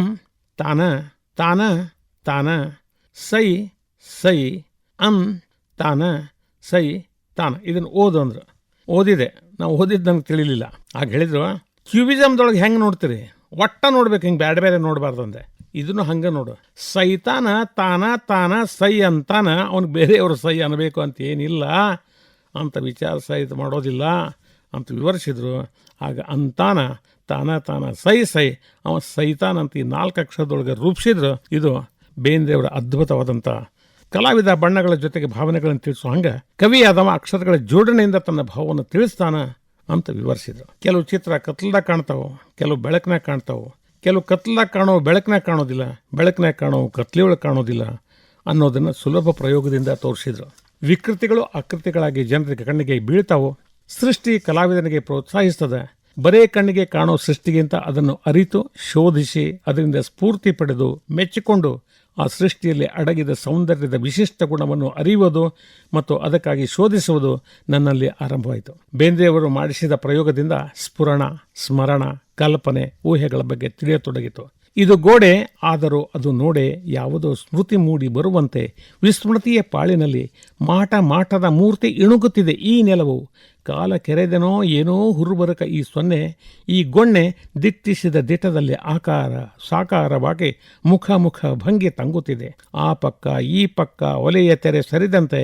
ತಾನ, ತಾನ ತಾನ, ಸೈ ಸೈ, ಅಂ ತಾನ ಸೈ ತಾನ. ಇದನ್ನು ಓದು ಅಂದರು. ಓದಿದೆ. ನಾವು ಓದಿದ್ದು ನನಗೆ ತಿಳಿಲಿಲ್ಲ. ಆಗ ಹೇಳಿದ್ರು, ಕ್ಯೂಬಿಸಮ್ದೊಳಗೆ ಹೆಂಗೆ ನೋಡ್ತೀರಿ, ಒಟ್ಟ ನೋಡ್ಬೇಕು, ಹಿಂಗೆ ಬೇರೆ ಬೇರೆ ನೋಡಬಾರ್ದು ಅಂದೆ. ಇದನ್ನು ಹಂಗೆ ನೋಡು. ಸೈತಾನ ತಾನ ತಾನ ಸೈ ಅಂತಾನ, ಅವ್ನಿಗೆ ಬೇರೆಯವರು ಸೈ ಅನ್ನಬೇಕು ಅಂತ ಏನಿಲ್ಲ ಅಂತ ವಿಚಾರ ಸಹಿತ ಮಾಡೋದಿಲ್ಲ ಅಂತ ವಿವರಿಸಿದ್ರು. ಆಗ ಅಂತಾನ ತಾನ ತಾನ ಸೈ ಸೈ ಅವ ಸೈತಾನ ಅಂತ ಈ 4 ಅಕ್ಷರದೊಳಗೆ ರೂಪಿಸಿದ್ರು. ಇದು ಬೇಂದ್ರೆಯವರ ಅದ್ಭುತವಾದಂಥ ಕಲಾವಿದ ಬಣ್ಣಗಳ ಜೊತೆಗೆ ಭಾವನೆಗಳನ್ನು ತಿಳಿಸೋ ಹಂಗೆ ಕವಿಯಾದವ ಅಕ್ಷರಗಳ ಜೋಡಣೆಯಿಂದ ತನ್ನ ಭಾವವನ್ನು ತಿಳಿಸ್ತಾನ ಅಂತ ವಿವರಿಸಿದ್ರು. ಕೆಲವು ಚಿತ್ರ ಕತ್ಲದಾಗ ಕಾಣ್ತಾವೆ, ಕೆಲವು ಬೆಳಕಿನಾಗ ಕಾಣ್ತಾವೆ, ಕೆಲವು ಕತ್ಲದಾಗ ಕಾಣೋ ಬೆಳಕಿನಾಗ ಕಾಣೋದಿಲ್ಲ, ಬೆಳಕಿನಾಗ ಕಾಣೋ ಕತ್ಲೆಯೊಳಗೆ ಕಾಣೋದಿಲ್ಲ ಅನ್ನೋದನ್ನು ಸುಲಭ ಪ್ರಯೋಗದಿಂದ ತೋರಿಸಿದ್ರು. ವಿಕೃತಿಗಳು ಆಕೃತಿಗಳಾಗಿ ಜನರಿಗೆ ಕಣ್ಣಿಗೆ ಬೀಳ್ತಾವೋ. ಸೃಷ್ಟಿ ಕಲಾವಿದನಿಗೆ ಪ್ರೋತ್ಸಾಹಿಸ್ತದೆ. ಬರೇ ಕಣ್ಣಿಗೆ ಕಾಣೋ ಸೃಷ್ಟಿಗಿಂತ ಅದನ್ನು ಅರಿತು ಶೋಧಿಸಿ ಅದರಿಂದ ಸ್ಫೂರ್ತಿ ಪಡೆದು ಮೆಚ್ಚಿಕೊಂಡು ಆ ಸೃಷ್ಟಿಯಲ್ಲಿ ಅಡಗಿದ ಸೌಂದರ್ಯದ ವಿಶಿಷ್ಟ ಗುಣವನ್ನು ಅರಿಯುವುದು ಮತ್ತು ಅದಕ್ಕಾಗಿ ಶೋಧಿಸುವುದು ನನ್ನಲ್ಲಿ ಆರಂಭವಾಯಿತು. ಬೇಂದ್ರೆಯವರು ಮಾಡಿಸಿದ ಪ್ರಯೋಗದಿಂದ ಸ್ಫುರಣ, ಸ್ಮರಣ, ಕಲ್ಪನೆ, ಊಹೆಗಳ ಬಗ್ಗೆ ತಿಳಿಯತೊಡಗಿತು. ಇದು ಗೋಡೆ, ಆದರೂ ಅದು ನೋಡೆ ಯಾವುದೋ ಸ್ಮೃತಿ ಮೂಡಿ ಬರುವಂತೆ ವಿಸ್ಮೃತಿಯ ಪಾಳಿನಲ್ಲಿ ಮಾಟ ಮಾಟದ ಮೂರ್ತಿ ಇಣುಗುತ್ತಿದೆ ಈ ನೆಲವು. ಕಾಲ ಕೆರೆದೆನೋ ಏನೋ ಹುರುಬರಕ ಈ ಸೊನ್ನೆ, ಈ ಗೊಣ್ಣೆ ದಿಟ್ಟಿಸಿದ ದಿಟ್ಟದಲ್ಲಿ ಆಕಾರ ಸಾಕಾರವಾಗಿ ಮುಖ ಮುಖ ಭಂಗಿ ತಂಗುತ್ತಿದೆ. ಆ ಪಕ್ಕ ಈ ಪಕ್ಕ ಒಲೆಯ ತೆರೆ ಸರಿದಂತೆ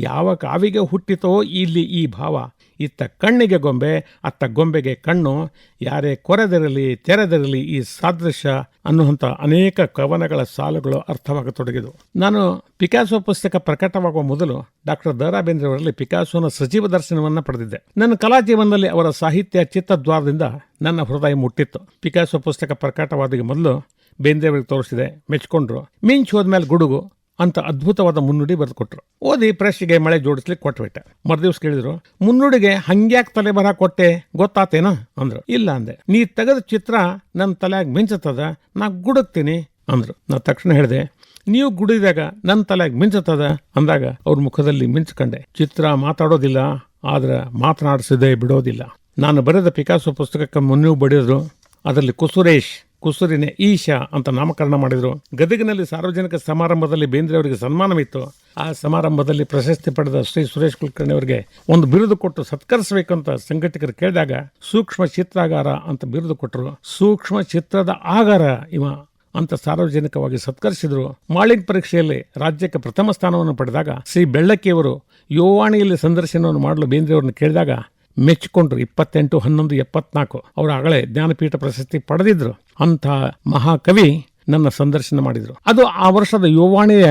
ಯಾವ ಕಾವಿಗೆ ಹುಟ್ಟಿತೋ ಇಲ್ಲಿ ಈ ಭಾವ. ಇತ್ತ ಕಣ್ಣಿಗೆ ಗೊಂಬೆ, ಅತ್ತ ಗೊಂಬೆಗೆ ಕಣ್ಣು, ಯಾರೇ ಕೊರೆದಿರಲಿ ತೆರೆದಿರಲಿ ಈ ಸಾದೃಶ್ಯ ಅನ್ನುವಂಥ ಅನೇಕ ಕವನಗಳ ಸಾಲುಗಳು ಅರ್ಥವಾಗತೊಡಗಿದವು. ನಾನು ಪಿಕಾಸೋ ಪುಸ್ತಕ ಪ್ರಕಟವಾಗುವ ಮೊದಲು ಡಾಕ್ಟರ್ ದ ರಾ ಬೇಂದ್ರೆಯವರಲ್ಲಿ ಪಿಕಾಸೋನ ಸಜೀವ ದರ್ಶನವನ್ನು ಪಡೆದಿದ್ದೆ. ನನ್ನ ಕಲಾ ಜೀವನದಲ್ಲಿ ಅವರ ಸಾಹಿತ್ಯ ಚಿತ್ತದ್ವಾರದಿಂದ ನನ್ನ ಹೃದಯ ಮುಟ್ಟಿತ್ತು. ಪಿಕಾಸೋ ಪುಸ್ತಕ ಪ್ರಕಟವಾದ ಮೊದಲು ಬೇಂದ್ರೆಯವರಿಗೆ ತೋರಿಸಿದೆ, ಮೆಚ್ಕೊಂಡ್ರು. ಮಿಂಚ್ ಹೋದ್ಮೇಲೆ ಗುಡುಗು ಅಂತ ಅದ್ಭುತವಾದ ಮುನ್ನುಡಿ ಬರೆದು ಕೊಟ್ಟರು. ಓದಿ ಪ್ರೆಸ್ಗೆ ಮಳೆ ಜೋಡಿಸ್ಲಿಕ್ಕೆ ಕೊಟ್ಬಿಟ್ಟೆ. ಮರುದಿವ್ಸ ಕೇಳಿದ್ರು, ಮುನ್ನುಡಿಗೆ ಹಂಗ್ಯಾಕೆ ತಲೆ ಬರ ಕೊಟ್ಟೆ ಗೊತ್ತಾತೇನ ಅಂದ್ರು. ಇಲ್ಲ ಅಂದೆ. ನೀ ತೆಗೆದ ಚಿತ್ರ ನನ್ನ ತಲೆಯಾಗ ಮಿಂಚತದ, ನಾ ಗುಡುಕ್ತೀನಿ ಅಂದ್ರು. ನಾ ತಕ್ಷಣ ಹೇಳಿದೆ, ನೀವು ಗುಡಿದಾಗ ನನ್ನ ತಲೆಯಾಗ ಮಿಂಚತದ ಅಂದಾಗ ಅವ್ರ ಮುಖದಲ್ಲಿ ಮಿಂಚ್ಕಂಡೆ. ಚಿತ್ರ ಮಾತಾಡೋದಿಲ್ಲ, ಆದ್ರೆ ಮಾತನಾಡಿಸದೆ ಬಿಡೋದಿಲ್ಲ. ನಾನು ಬರೆದ ಪಿಕಾಸೋ ಪುಸ್ತಕಕ್ಕೆ ಮುನ್ನೂ ಬಡಿದ್ರು. ಅದರಲ್ಲಿ ಕುಸುರೇಶ್, ಕುಸುರಿನ ಈಶಾ ಅಂತ ನಾಮಕರಣ ಮಾಡಿದರು. ಗದಗಿನಲ್ಲಿ ಸಾರ್ವಜನಿಕ ಸಮಾರಂಭದಲ್ಲಿ ಬೇಂದ್ರೆಯವರಿಗೆ ಸನ್ಮಾನವಿತ್ತು. ಆ ಸಮಾರಂಭದಲ್ಲಿ ಪ್ರಶಸ್ತಿ ಪಡೆದ ಶ್ರೀ ಸುರೇಶ್ ಕುಲಕರ್ಣಿ ಅವರಿಗೆ ಒಂದು ಬಿರುದು ಕೊಟ್ಟು ಸತ್ಕರಿಸಬೇಕಂತ ಸಂಘಟಕರು ಕೇಳಿದಾಗ ಸೂಕ್ಷ್ಮ ಚಿತ್ರಾಗಾರ ಅಂತ ಬಿರುದು ಕೊಟ್ಟರು. ಸೂಕ್ಷ್ಮ ಚಿತ್ರದ ಆಗಾರ ಇವ ಅಂತ ಸಾರ್ವಜನಿಕವಾಗಿ ಸತ್ಕರಿಸಿದ್ರು. ಮಾಳಿಂಗ್ ಪರೀಕ್ಷೆಯಲ್ಲಿ ರಾಜ್ಯಕ್ಕೆ ಪ್ರಥಮ ಸ್ಥಾನವನ್ನು ಪಡೆದಾಗ ಶ್ರೀ ಬೆಳ್ಳಕ್ಕಿಯವರು ಯುವವಾಣಿಯಲ್ಲಿ ಸಂದರ್ಶನವನ್ನು ಮಾಡಲು ಬೇಂದ್ರೆಯವ್ರನ್ನ ಕೇಳಿದಾಗ ಮೆಚ್ಚಿಕೊಂಡ್ರು. 28/11/74 ಅವರು ಆಗಲೇ ಜ್ಞಾನಪೀಠ ಪ್ರಶಸ್ತಿ ಪಡೆದಿದ್ರು. ಅಂಥ ಮಹಾಕವಿ ನನ್ನ ಸಂದರ್ಶನ ಮಾಡಿದರು. ಅದು ಆ ವರ್ಷದ ಯುವವಾಣಿಯ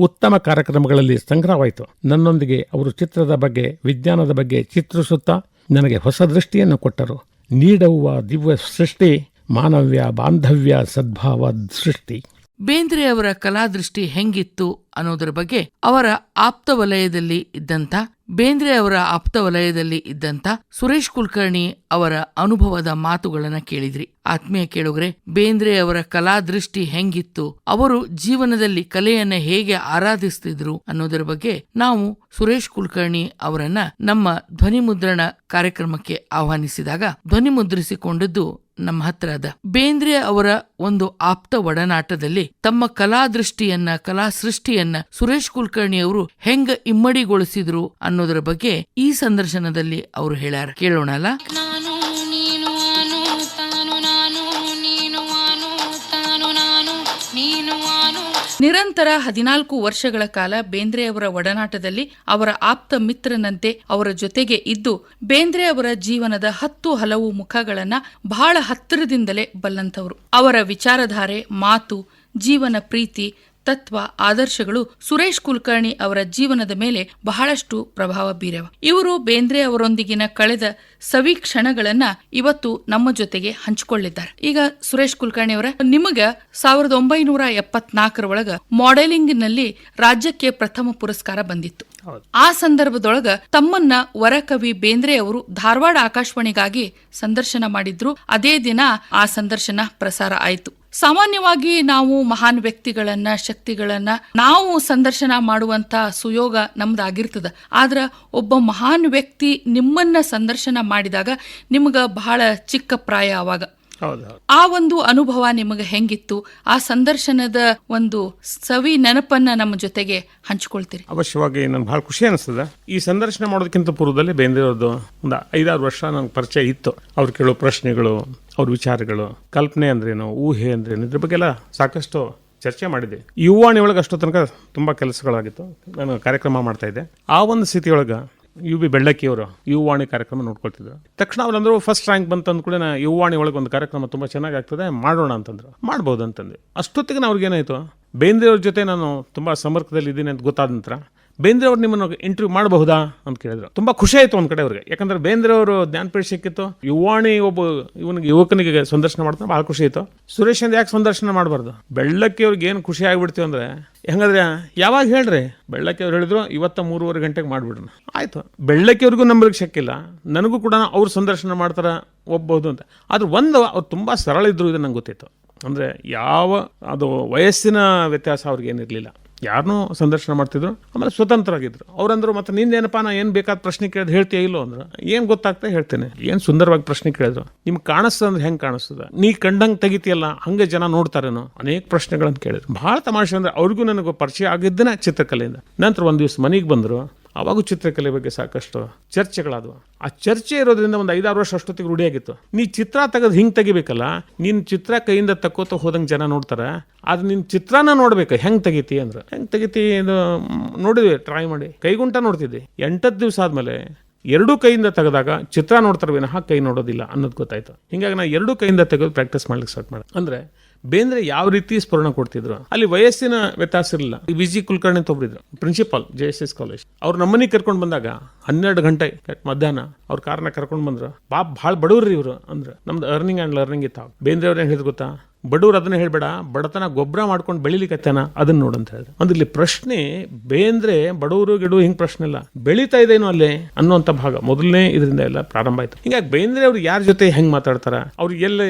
ಉತ್ತಮ ಕಾರ್ಯಕ್ರಮಗಳಲ್ಲಿ ಸಂಗ್ರಹವಾಯಿತು. ನನ್ನೊಂದಿಗೆ ಅವರು ಚಿತ್ರದ ಬಗ್ಗೆ, ವಿಜ್ಞಾನದ ಬಗ್ಗೆ ಚಿತ್ರಿಸುತ್ತಾ ನನಗೆ ಹೊಸ ದೃಷ್ಟಿಯನ್ನು ಕೊಟ್ಟರು. ನೀಡುವ ದಿವ್ಯ ಸೃಷ್ಟಿ, ಮಾನವ್ಯ ಬಾಂಧವ್ಯ ಸದ್ಭಾವ ಸೃಷ್ಟಿ. ಬೇಂದ್ರೆ ಅವರ ಕಲಾದೃಷ್ಟಿ ಹೆಂಗಿತ್ತು ಅನ್ನೋದರ ಬಗ್ಗೆ ಅವರ ಆಪ್ತ ವಲಯದಲ್ಲಿ ಇದ್ದಂತ ಸುರೇಶ್ ಕುಲಕರ್ಣಿ ಅವರ ಅನುಭವದ ಮಾತುಗಳನ್ನ ಕೇಳಿದ್ರಿ. ಆತ್ಮೀಯ ಕೇಳುಗರೆ, ಬೇಂದ್ರೆ ಅವರ ಕಲಾದೃಷ್ಟಿ ಹೆಂಗಿತ್ತು, ಅವರು ಜೀವನದಲ್ಲಿ ಕಲೆಯನ್ನ ಹೇಗೆ ಆರಾಧಿಸ್ತಿದ್ರು ಅನ್ನೋದರ ಬಗ್ಗೆ ನಾವು ಸುರೇಶ್ ಕುಲಕರ್ಣಿ ಅವರನ್ನ ನಮ್ಮ ಧ್ವನಿ ಮುದ್ರಣ ಕಾರ್ಯಕ್ರಮಕ್ಕೆ ಆಹ್ವಾನಿಸಿದಾಗ ಧ್ವನಿ ಮುದ್ರಿಸಿಕೊಂಡದ್ದು ನಮ್ಮ ಹತ್ರ ಅದ. ಬೇಂದ್ರೆ ಅವರ ಒಂದು ಆಪ್ತ ಒಡನಾಟದಲ್ಲಿ ತಮ್ಮ ಕಲಾದೃಷ್ಟಿಯನ್ನ, ಕಲಾ ಸೃಷ್ಟಿಯನ್ನ ಸುರೇಶ್ ಕುಲಕರ್ಣಿ ಅವರು ಹೆಂಗ ಇಮ್ಮಡಿಗೊಳಿಸಿದ್ರು ಅನ್ನೋದರ ಬಗ್ಗೆ ಈ ಸಂದರ್ಶನದಲ್ಲಿ ಅವರು ಹೇಳ್ಯಾರ. ಕೇಳೋಣ ಅಲ್ಲ? ನಾನು ನೀನು ಆನು ತಾನು ನಾನು ನೀನು ಆನು ತಾನು ನಾನು ನೀನು ಆನು. ನಿರಂತರ 14 ವರ್ಷಗಳ ಕಾಲ ಬೇಂದ್ರೆ ಅವರ ಒಡನಾಟದಲ್ಲಿ ಅವರ ಆಪ್ತ ಮಿತ್ರನಂತೆ ಅವರ ಜೊತೆಗೆ ಇದ್ದು ಬೇಂದ್ರೆ ಅವರ ಜೀವನದ 10 ಹಲವು ಮುಖಗಳನ್ನ ಬಹಳ ಹತ್ತಿರದಿಂದಲೇ ಬಲ್ಲಂಥವರು. ಅವರ ವಿಚಾರಧಾರೆ, ಮಾತು, ಜೀವನ ಪ್ರೀತಿ, ತತ್ವ, ಆದರ್ಶಗಳು ಸುರೇಶ್ ಕುಲಕರ್ಣಿ ಅವರ ಜೀವನದ ಮೇಲೆ ಬಹಳಷ್ಟು ಪ್ರಭಾವ ಬೀರವ. ಇವರು ಬೇಂದ್ರೆ ಅವರೊಂದಿಗಿನ ಕಳೆದ ಸವಿ ಕ್ಷಣಗಳನ್ನ ಇವತ್ತು ನಮ್ಮ ಜೊತೆಗೆ ಹಂಚಿಕೊಳ್ಳಿದ್ದಾರೆ. ಈಗ ಸುರೇಶ್ ಕುಲಕರ್ಣಿ ಅವರ, ನಿಮಗ 1974 ಒಳಗ ಮಾಡೆಲಿಂಗ್ ನಲ್ಲಿ ರಾಜ್ಯಕ್ಕೆ ಪ್ರಥಮ ಪುರಸ್ಕಾರ ಬಂದಿತ್ತು. ಆ ಸಂದರ್ಭದೊಳಗ ತಮ್ಮನ್ನ ವರಕವಿ ಬೇಂದ್ರೆ ಅವರು ಧಾರವಾಡ ಆಕಾಶವಾಣಿಗಾಗಿ ಸಂದರ್ಶನ ಮಾಡಿದ್ರು. ಅದೇ ದಿನ ಆ ಸಂದರ್ಶನ ಪ್ರಸಾರ ಆಯಿತು. ಸಾಮಾನ್ಯವಾಗಿ ನಾವು ಮಹಾನ್ ವ್ಯಕ್ತಿಗಳನ್ನ, ಶಕ್ತಿಗಳನ್ನ ನಾವು ಸಂದರ್ಶನ ಮಾಡುವಂತ ಸುಯೋಗ ನಮ್ದಾಗಿರ್ತದ. ಆದ್ರ ಒಬ್ಬ ಮಹಾನ್ ವ್ಯಕ್ತಿ ನಿಮ್ಮನ್ನ ಸಂದರ್ಶನ ಮಾಡಿದಾಗ ನಿಮ್ಗ ಬಹಳ ಚಿಕ್ಕ ಪ್ರಾಯ. ಅವಾಗ ಆ ಒಂದು ಅನುಭವ ನಿಮಗೆ ಹೆಂಗಿತ್ತು? ಆ ಸಂದರ್ಶನದ ಒಂದು ಸವಿ ನೆನಪನ್ನ ನಮ್ಮ ಜೊತೆಗೆ ಹಂಚಿಕೊಳ್ತೀರಿ? ಅವಶ್ಯವಾಗಿ ನನ್ಗೆ ಬಹಳ ಖುಷಿ ಅನಿಸ್ತದ. ಈ ಸಂದರ್ಶನ ಮಾಡೋದಕ್ಕಿಂತ ಪೂರ್ವದಲ್ಲಿ ಬೇಂದ್ರೆಯವ್ರದ್ದು ಒಂದು 5-6 ವರ್ಷ ನಂಗೆ ಪರಿಚಯ ಇತ್ತು. ಅವ್ರು ಕೇಳೋ ಪ್ರಶ್ನೆಗಳು, ಅವ್ರ ವಿಚಾರಗಳು, ಕಲ್ಪನೆ ಅಂದ್ರೇನು, ಊಹೆ ಅಂದ್ರೇನು, ಇದ್ರ ಬಗ್ಗೆ ಎಲ್ಲ ಸಾಕಷ್ಟು ಚರ್ಚೆ ಮಾಡಿದೆ. ಯುವವಾಣಿ ಒಳಗೆ ಅಷ್ಟೋ ತನಕ ತುಂಬ ಕೆಲಸಗಳಾಗಿತ್ತು. ನಾನು ಕಾರ್ಯಕ್ರಮ ಮಾಡ್ತಾ ಇದ್ದೆ. ಆ ಒಂದು ಸ್ಥಿತಿಯೊಳಗೆ UB ಬೆಳ್ಳಕ್ಕಿಯವರು ಯುವವಾಣಿ ಕಾರ್ಯಕ್ರಮ ನೋಡ್ಕೊಳ್ತಿದ್ರು. ತಕ್ಷಣ ಅವ್ರಂದ್ರು ಫಸ್ಟ್ ರ್ಯಾಂಕ್ ಬಂತ ಅಂದ್ಕೂಡ ಯುವವಾಣಿ ಒಳಗೆ ಒಂದು ಕಾರ್ಯಕ್ರಮ ತುಂಬ ಚೆನ್ನಾಗಿ ಆಗ್ತದೆ, ಮಾಡೋಣ ಅಂತಂದ್ರು. ಮಾಡ್ಬೋದು ಅಂತಂದೆ. ಅಷ್ಟೊತ್ತಿಗೆ ಅವ್ರಿಗೇನಾಯಿತು, ಬೇಂದ್ರೆಯವ್ರ ಜೊತೆ ನಾನು ತುಂಬ ಸಂಪರ್ಕದಲ್ಲಿ ಇದ್ದೀನಿ ಅಂತ ಗೊತ್ತಾದ ನಂತರ ಬೇಂದ್ರೆ ಅವ್ರು ನಿಮ್ಮನ್ನು ಇಂಟರ್ವ್ಯೂ ಮಾಡಬಹುದಾ ಅಂತ ಕೇಳಿದ್ರು. ತುಂಬ ಖುಷಿ ಆಯಿತು ಒಂದು ಕಡೆ ಅವ್ರಿಗೆ. ಯಾಕಂದ್ರೆ ಬೇಂದ್ರೆ ಅವರು ಜ್ಞಾನಪೀಠ ಸಿಕ್ಕಿತ್ತು, ಯುವವಾಣಿ ಒಬ್ಬ ಯುವಕನಿಗೆ ಸಂದರ್ಶನ ಮಾಡ್ತಾರೆ, ಭಾಳ ಖುಷಿ ಆಯಿತು. ಸುರೇಶ್ ಅಂದ್ ಯಾಕೆ ಸಂದರ್ಶನ ಮಾಡಬಾರ್ದು? ಬೆಳ್ಳಕ್ಕಿ ಅವ್ರಿಗೆ ಏನು ಖುಷಿ ಆಗಿಬಿಡ್ತೀವಿ ಅಂದರೆ, ಹೆಂಗಂದ್ರೆ ಯಾವಾಗ ಹೇಳ್ರಿ, ಬೆಳ್ಳಕ್ಕಿ ಅವ್ರು ಹೇಳಿದ್ರು ಇವತ್ತ 3:30 ಗಂಟೆಗೆ ಮಾಡಿಬಿಡ್ರಿ. ಆಯಿತು, ಬೆಳ್ಳಕ್ಕಿ ಅವ್ರಿಗೂ ನಂಬಲಿಕ್ಕೆ ಶಕ್ಕಿಲ್ಲ, ನನಗೂ ಕೂಡ ಅವ್ರು ಸಂದರ್ಶನ ಮಾಡ್ತಾರೆ ಒಪ್ಪಬಹುದು ಅಂತ. ಆದ್ರೆ ಅವ್ರು ತುಂಬ ಸರಳ ಇದ್ರು, ಇದು ನಂಗೆ ಗೊತ್ತಿತ್ತು. ಅಂದರೆ ಯಾವ ಅದು ವಯಸ್ಸಿನ ವ್ಯತ್ಯಾಸ ಅವ್ರಿಗೇನಿರಲಿಲ್ಲ. ಯಾರನ್ನೂ ಸಂದರ್ಶನ ಮಾಡ್ತಿದ್ರು, ಆಮೇಲೆ ಸ್ವತಂತ್ರರಾಗಿದ್ರು. ಅವ್ರಂದ್ರು ಮತ್ತೆ ನಿಂದೇನಪ್ಪ, ನಾ ಏನು ಬೇಕಾದ ಪ್ರಶ್ನೆ ಕೇಳಿದ್ರೆ ಹೇಳ್ತೀಯ ಇಲ್ಲೋ ಅಂದ್ರೆ, ಏನು ಗೊತ್ತಾಗ್ತಾ ಹೇಳ್ತೇನೆ. ಏನು ಸುಂದರವಾಗಿ ಪ್ರಶ್ನೆ ಕೇಳಿದ್ರು. ನಿಮ್ಗೆ ಕಾಣಿಸ್ತದೆ ಅಂದ್ರೆ ಹೆಂಗೆ ಕಾಣಿಸ್ತದ, ನೀ ಕಂಡಂಗೆ ತೆಗಿತೀಯಲ್ಲ ಹಂಗೆ ಜನ ನೋಡ್ತಾರೇನೋ, ಅನೇಕ ಪ್ರಶ್ನೆಗಳನ್ನು ಕೇಳಿದ್ರು. ಭಾಳ ತಮಾಷೆ ಅಂದರೆ ಅವ್ರಿಗೂ ನನಗೂ ಪರಿಚಯ ಆಗಿದ್ದೇನೆ ಚಿತ್ರಕಲೆಯಿಂದ. ನಂತರ ಒಂದು ದಿವಸ ಮನೆಗೆ ಬಂದರು. ಅವಾಗೂ ಚಿತ್ರಕಲೆ ಬಗ್ಗೆ ಸಾಕಷ್ಟು ಚರ್ಚೆಗಳಾದವು. ಆ ಚರ್ಚೆ ಇರೋದ್ರಿಂದ ಒಂದು 5-6 ವರ್ಷ ಅಷ್ಟೊತ್ತಿಗೆ ರೂಢಿಯಾಗಿತ್ತು. ನೀ ಚಿತ್ರ ತೆಗೆದು ಹಿಂಗೆ ತೆಗಿಬೇಕಲ್ಲ, ನೀನು ಚಿತ್ರ ಕೈಯಿಂದ ತಕ್ಕೋತ ಹೋದಂಗೆ ಜನ ನೋಡ್ತಾರೆ. ಆದ್ರೆ ನೀನು ಚಿತ್ರನ ನೋಡ್ಬೇಕು, ಹೆಂಗೆ ತೆಗಿತಿ ಅಂದ್ರೆ. ಹೆಂಗೆ ತೆಗಿತಿ ಇದು ನೋಡಿದ್ವಿ, ಟ್ರೈ ಮಾಡಿ ಕೈಗುಂಟ ನೋಡ್ತಿದ್ದೆ. 8 ದಿವಸ ಆದಮೇಲೆ 2 ಕೈಯಿಂದ ತೆಗೆದಾಗ ಚಿತ್ರ ನೋಡ್ತಾರೆ ವಿನಃ ಕೈ ನೋಡೋದಿಲ್ಲ ಅನ್ನೋದು ಗೊತ್ತಾಯ್ತು. ಹಿಂಗಾಗಿ ನಾನು 2 ಕೈಯಿಂದ ತೆಗೆದು ಪ್ರಾಕ್ಟೀಸ್ ಮಾಡ್ಲಿಕ್ಕೆ ಸ್ಟಾರ್ಟ್ ಮಾಡಿದೆ. ಅಂದರೆ ಬೇಂದ್ರೆ ಯಾವ ರೀತಿ ಸ್ಫುರಣ ಕೊಡ್ತಿದ್ರು, ಅಲ್ಲಿ ವಯಸ್ಸಿನ ವ್ಯತ್ಯಾಸ ಇರಲಿಲ್ಲ. VG ಕುಲಕರ್ಣಿ ಅಂತ ಒಬ್ಬರಿದ್ರು, ಪ್ರಿನ್ಸಿಪಾಲ್ JSS ಕಾಲೇಜ್. ಅವ್ರು ನಮ್ಮನಿಗೆ ಕರ್ಕೊಂಡು ಬಂದಾಗ 12 ಗಂಟೆ ಮಧ್ಯಾಹ್ನ ಅವ್ರ ಕಾರ್ನ ಕರ್ಕೊಂಡು ಬಂದ್ರು. ಭಾಳ ಬಡವ್ರಿ ಇವರು ಅಂದ್ರೆ, ನಮ್ದು ಅರ್ನಿಂಗ್ ಆ್ಯಂಡ್ ಲರ್ನಿಂಗ್ ಇತ್ತು. ಬೇಂದ್ರೆ ಅವ್ರು ಏನು ಹೇಳಿದ್ರು ಗೊತ್ತಾ, ಬಡವ್ರು ಅದನ್ನ ಹೇಳ್ಬೇಡ, ಬಡತನ ಗೊಬ್ಬರ ಮಾಡ್ಕೊಂಡು ಬೆಳಿಲಿಕ್ಕತ್ತೇನ ಅದನ್ನ ನೋಡಂತ ಹೇಳಿದ್ರು. ಅಂದ್ರೆ ಇಲ್ಲಿ ಪ್ರಶ್ನೆ ಬೇಂದ್ರೆ ಬಡವರು ಗಿಡವು ಹಿಂಗೆ ಪ್ರಶ್ನೆ ಇಲ್ಲ, ಬೆಳೀತಾ ಇದೇನು ಅಲ್ಲಿ ಅನ್ನುವಂಥ ಭಾಗ ಮೊದಲನೇ ಇದರಿಂದ ಎಲ್ಲ ಪ್ರಾರಂಭ ಆಯ್ತು. ಹಿಂಗಾಗಿ ಬೇಂದ್ರೆ ಅವ್ರು ಯಾರ ಜೊತೆ ಹೆಂಗೆ ಮಾತಾಡ್ತಾರ, ಅವ್ರಿಗೆ ಎಲ್ಲೇ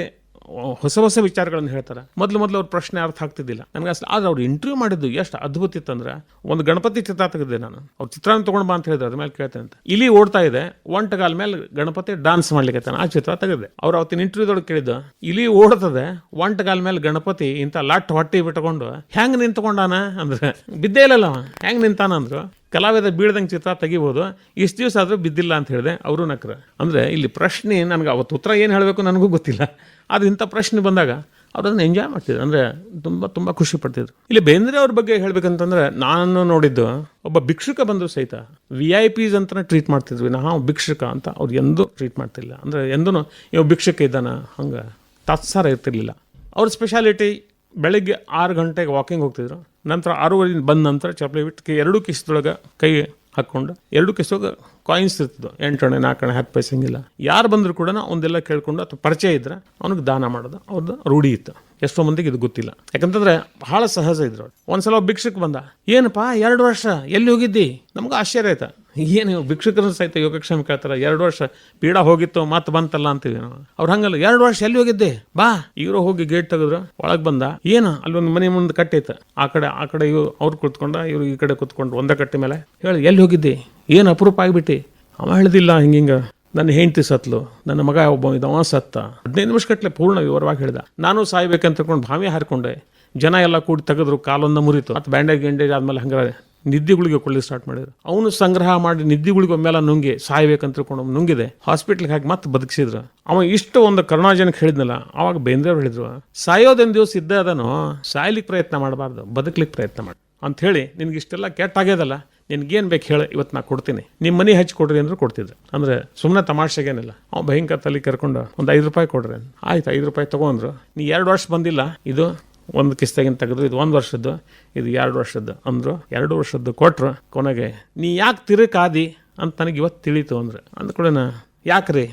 ಹೊಸ ಹೊಸ ವಿಚಾರಗಳನ್ನು ಹೇಳ್ತಾರೆ. ಮೊದಲು ಅವ್ರ ಪ್ರಶ್ನೆ ಅರ್ಥ ಆಗ್ತಿದ್ದಿಲ್ಲ ನನಗೆ ಅಸಲು. ಆದ್ರೆ ಅವ್ರು ಇಂಟರ್ವ್ಯೂ ಮಾಡಿದ್ದು ಎಷ್ಟು ಅದ್ಭುತ ಇತ್ತಂದ್ರೆ, ಒಂದು ಗಣಪತಿ ಚಿತ್ರ ತೆಗೆದಿದ್ದೆ ನಾನು. ಅವ್ರು ಚಿತ್ರಾನ ತೊಗೊಂಡು ಬಾ ಅಂತ ಹೇಳಿದ್ರು, ಅದ್ರ ಮೇಲೆ ಕೇಳ್ತೇನೆ ಅಂತ. ಇಲಿ ಓಡ್ತಾ ಇದೆ, ಒಂಟಗಾಲ ಮೇಲೆ ಗಣಪತಿ ಡಾನ್ಸ್ ಮಾಡ್ಲಿಕ್ಕೆ ಆ ಚಿತ್ರ ತೆಗೆದೆ. ಅವ್ರು ಅವತ್ತಿನ ಇಂಟರ್ವ್ಯೂದೊಳಗೆ ಕೇಳಿದ್ದು, ಇಲಿ ಓಡ್ತದೆ, ಒಂಟಗಾಲ ಮೇಲೆ ಗಣಪತಿ ಇಂಥ ಲಾಟ್ ಹೊಟ್ಟಿ ಬಿಟ್ಕೊಂಡು ಹೆಂಗೆ ನಿಂತ್ಕೊಂಡಾನ ಅಂದ್ರೆ, ಬಿದ್ದೇ ಇಲ್ಲಲ್ಲ ಹೆಂಗೆ ನಿಂತಾನ ಅಂದ್ರು. ಕಲಾವಿದ ಬೀಳ್ದಂಗೆ ಚಿತ್ರ ತೆಗಿಬೋದು, ಇಷ್ಟು ದಿವಸ ಆದರೂ ಬಿದ್ದಿಲ್ಲ ಅಂತ ಹೇಳಿದೆ. ಅವರು ನಕ್ರ. ಅಂದರೆ ಇಲ್ಲಿ ಪ್ರಶ್ನೆ ನನಗೆ ಅವತ್ತು ಉತ್ತರ ಏನು ಹೇಳಬೇಕು ನನಗೂ ಗೊತ್ತಿಲ್ಲ. ಆದರೆ ಇಂಥ ಪ್ರಶ್ನೆ ಬಂದಾಗ ಅವ್ರು ಅದನ್ನು ಎಂಜಾಯ್ ಮಾಡ್ತಿದ್ರು, ಅಂದರೆ ತುಂಬ ಖುಷಿ ಪಡ್ತಿದ್ರು. ಇಲ್ಲಿ ಬೇಂದ್ರೆ ಅವ್ರ ಬಗ್ಗೆ ಹೇಳ್ಬೇಕಂತಂದ್ರೆ, ನಾನು ನೋಡಿದ್ದು ಒಬ್ಬ ಭಿಕ್ಷುಕ ಬಂದರೂ ಸಹಿತ VIPs ಅಂತಲೇ ಟ್ರೀಟ್ ಮಾಡ್ತಿದ್ವಿ. ನಾವು ಭಿಕ್ಷುಕ ಅಂತ ಅವ್ರು ಎಂದೂ ಟ್ರೀಟ್ ಮಾಡ್ತಿಲ್ಲ. ಅಂದರೆ ಎಂದೂ ಇವ ಭಿಕ್ಷುಕ ಇದ್ದಾನ ಹಂಗೆ ತಾತ್ಸಾರ ಇರ್ತಿರ್ಲಿಲ್ಲ. ಅವ್ರ ಸ್ಪೆಷಾಲಿಟಿ ಬೆಳಗ್ಗೆ 6 ಗಂಟೆಗೆ ವಾಕಿಂಗ್ ಹೋಗ್ತಿದ್ರು, ನಂತರ 6:30 ಬಂದ ನಂತರ ಚಪ್ಪಲಿ ಬಿಟ್ಟು 2 ಕಿಸದೊಳಗೆ ಕೈ ಹಾಕ್ಕೊಂಡು 2 ಕಿಸೋಗ ಕಾಯಿನ್ಸ್ ಇರ್ತಿದ್ವು, 8 ಅಣೆ 4 ಅಣೆ 10 ಪೈಸೆ ಹಂಗಿಲ್ಲ. ಯಾರು ಬಂದರೂ ಕೂಡ ಒಂದೆಲ್ಲ ಕೇಳ್ಕೊಂಡು ಅಥವಾ ಪರಿಚಯ ಇದ್ರೆ ಅವ್ನಿಗೆ ದಾನ ಮಾಡೋದು ಅವ್ರದ್ದು ರೂಢಿ ಇತ್ತು. ಎಷ್ಟೋ ಮಂದಿಗೆ ಇದು ಗೊತ್ತಿಲ್ಲ, ಯಾಕಂತಂದ್ರೆ ಬಹಳ ಸಹಜ ಇದ್ರು ಅವ್ರು. ಒಂದ್ಸಲ ಭಿಕ್ಷುಕ್ ಬಂದ, ಏನಪ್ಪಾ 2 ವರ್ಷ ಎಲ್ಲಿ ಹೋಗಿದ್ದಿ? ನಮ್ಗೆ ಆಶ್ಚರ್ಯ ಆಯ್ತಾ, ಏನು ಭಿಕ್ಷುಕರನ್ನು ಸಹಿತ ಯೋಗಕ್ಷೇಮ ಕೇಳ್ತಾರೆ, 2 ವರ್ಷ ಪೀಡ ಹೋಗಿತ್ತು ಮತ್ತೆ ಬಂತಲ್ಲ ಅಂತೀವಿ ನಾವು. ಅವ್ರು ಹಂಗಲ್ಲ, 2 ವರ್ಷ ಎಲ್ಲಿ ಹೋಗಿದ್ದೆ ಬಾ. ಇವರು ಹೋಗಿ ಗೇಟ್ ತೆಗೆದ್ರು, ಒಳಗೆ ಬಂದ, ಏನು ಅಲ್ಲೊಂದು ಮನೆ ಮುಂದೆ ಕಟ್ಟಿತ್ತು, ಆ ಕಡೆ ಇವ್ರು ಅವ್ರು ಕುತ್ಕೊಂಡ, ಇವ್ರು ಈ ಕಡೆ ಕುತ್ಕೊಂಡು ಒಂದೇ ಕಟ್ಟೆ ಮೇಲೆ ಹೇಳಿ, ಎಲ್ಲಿ ಹೋಗಿದ್ದೆ, ಏನು ಅಪರೂಪ ಆಗಿಬಿಟ್ಟು? ಅವ ಹೇಳ್ದಿಲ್ಲ, ಹಿಂಗ ನನ್ನ ಹೆಂಡತಿ ಸತ್ಲು, ನನ್ನ ಮಗ ಒಬ್ಬ ಇದ್ದವ ಸತ್ತ. 15 ನಿಮಿಷ ಗಟ್ಟಲೆ ಪೂರ್ಣ ವಿವರವಾಗಿ ಹೇಳ್ದ. ನಾನು ಸಾಯ್ಬೇಕಂತ ತಿಳ್ಕೊಂಡು ಭಾವಿ ಹಾರಿಕೊಂಡೆ, ಜನ ಎಲ್ಲ ಕೂಡಿ ತೆಗೆದ್ರು, ಕಾಲೊಂದು ಮುರಿತು, ಮತ್ತು ಬ್ಯಾಂಡೇಜ್ ಆದ್ಮೇಲೆ ಹಂಗ ನಿದ್ದಿಗಳಿಗೆ ಕೊಳ್ಳಿ ಸ್ಟಾರ್ಟ್ ಮಾಡಿದ್ರು. ಅವನು ಸಂಗ್ರಹ ಮಾಡಿ ನಿದ್ದಿಗಳಿಗೆ ಒಮ್ಮೆಲ್ಲ ನುಂಗಿ ಸಾಯ್ಬೇಕಂತ ತಿಳ್ಕೊಂಡು ನುಂಗಿದೆ, ಹಾಸ್ಪಿಟ್ಲಿಗೆ ಹಾಕಿ ಮತ್ತೆ ಬದುಕಿಸಿದ್ರು. ಅವ ಇಷ್ಟು ಒಂದು ಕರುಣಾಜನಕ್ಕೆ ಹೇಳಿದ್ನಲ್ಲ, ಅವಾಗ ಬೇಂದ್ರೆ ಹೇಳಿದ್ರು, ಸಾಯೋದೊಂದು ದಿವಸ ಇದ್ದ ಅದನ್ನು ಸಾಯ್ಲಿಕ್ಕೆ ಪ್ರಯತ್ನ ಮಾಡಬಾರ್ದು, ಬದುಕ್ಲಿಕ್ಕೆ ಪ್ರಯತ್ನ ಮಾಡಿ ಅಂತ ಹೇಳಿ, ನಿನ್ಗೆ ಇಷ್ಟೆಲ್ಲ ಕೆಟ್ಟಾಗ್ಯದಲ್ಲ, ನಿನ್ಗೇನು ಬೇಕು ಹೇಳಿ, ಇವತ್ತು ನಾ ಕೊಡ್ತೀನಿ, ನಿಮ್ಮ ಮನೆ ಹಚ್ಚಿ ಕೊಡ್ರಿ ಅಂದ್ರೆ ಕೊಡ್ತಿದ್ರು. ಅಂದರೆ ಸುಮ್ಮನೆ ತಮಾಷೆಗೇನಿಲ್ಲ. ಅವ್ನು ಭಯಂಕರ ತಲೆ ಕರ್ಕೊಂಡು ಒಂದು 5 ರೂಪಾಯಿ ಕೊಡ್ರಿ, ಆಯ್ತು 5 ರೂಪಾಯಿ ತೊಗೊಂಡ್ರು. ನೀ 2 ವರ್ಷ ಬಂದಿಲ್ಲ, ಇದು ಒಂದು ಕಿಸ್ತಾಗಿನ ತೆಗೆದು, ಇದು 1 ವರ್ಷದ್ದು, ಇದು 2 ವರ್ಷದ್ದು ಅಂದರು. 2 ವರ್ಷದ್ದು ಕೊಟ್ರು. ಕೊನೆಗೆ ನೀ ಯಾಕೆ ತಿರುಕಾದಿ ಅಂತ ನನಗೆ ಇವತ್ತು ತಿಳಿತು ಅಂದ್ರೆ. ಅಂದ್ಕೊಳ್ಳೋಣ, ಯಾಕ್ರಿ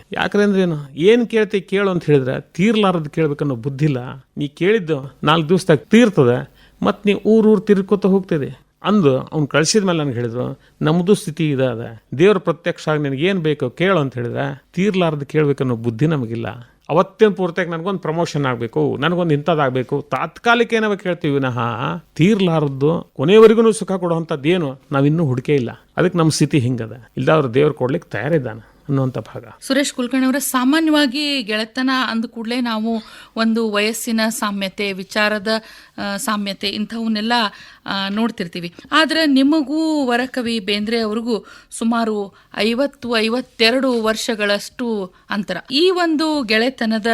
ಅಂದ್ರೆ ಏನು ಕೇಳ್ತಿ ಕೇಳು ಅಂತ ಹೇಳಿದ್ರೆ, ತೀರ್ಲಾರದು ಕೇಳ್ಬೇಕನ್ನೋ ಬುದ್ಧಿಲ್ಲ. ನೀ ಕೇಳಿದ್ದು 4 ದಿವಸದಾಗ ತೀರ್ತದೆ, ಮತ್ತು ನೀ ಊರು ತಿರ್ಕೋತ ಹೋಗ್ತಿದೆ ಅಂದು ಅವ್ನು ಕಳಿಸಿದ ಮೇಲೆ ನನಗೆ ಹೇಳಿದ್ರು, ನಮ್ಮದು ಸ್ಥಿತಿ ಅದ, ದೇವ್ರ ಪ್ರತ್ಯಕ್ಷ ಆಗಿ ನಿನಗೇನು ಬೇಕೋ ಕೇಳು ಅಂತ ಹೇಳಿದ್ರೆ, ತೀರ್ಲಾರ್ದು ಕೇಳ್ಬೇಕನ್ನೋ ಬುದ್ಧಿ ನಮಗಿಲ್ಲ. ಅವತ್ತಿನ ಪೂರ್ತಿಯಾಗಿ ನನಗೊಂದು ಪ್ರಮೋಷನ್ ಆಗಬೇಕು, ನನಗೊಂದು ಇಂಥದ್ದಾಗಬೇಕು, ತಾತ್ಕಾಲಿಕ ಏನವ ಕೇಳ್ತೀವಿ ವಿನಃ ತೀರ್ಲಾರದ್ದು ಕೊನೆಯವರೆಗೂ ಸುಖ ಕೊಡುವಂಥದ್ದು ಏನು ನಾವಿನ್ನೂ ಹುಡುಕೇ ಇಲ್ಲ. ಅದಕ್ಕೆ ನಮ್ಮ ಸ್ಥಿತಿ ಹಿಂಗದ, ಇಲ್ಲ ಅವ್ರು ದೇವ್ರು ಕೊಡ್ಲಿಕ್ಕೆ ತಯಾರಿದ್ದಾನೆ ಅನ್ನುವಂಥ ಭಾಗ. ಸುರೇಶ್ ಕುಲಕರ್ಣಿ ಅವರ, ಸಾಮಾನ್ಯವಾಗಿ ಗೆಳೆತನ ಅಂದ ಕೂಡಲೇ ನಾವು ಒಂದು ವಯಸ್ಸಿನ ಸಾಮ್ಯತೆ, ವಿಚಾರದ ಸಾಮ್ಯತೆ ಇಂಥವನ್ನೆಲ್ಲ ನೋಡ್ತಿರ್ತೀವಿ. ಆದರೆ ನಿಮಗೂ ವರಕವಿ ಬೇಂದ್ರೆ ಅವ್ರಿಗೂ ಸುಮಾರು 50-52 ವರ್ಷಗಳಷ್ಟು ಅಂತರ. ಈ ಒಂದು ಗೆಳೆತನದ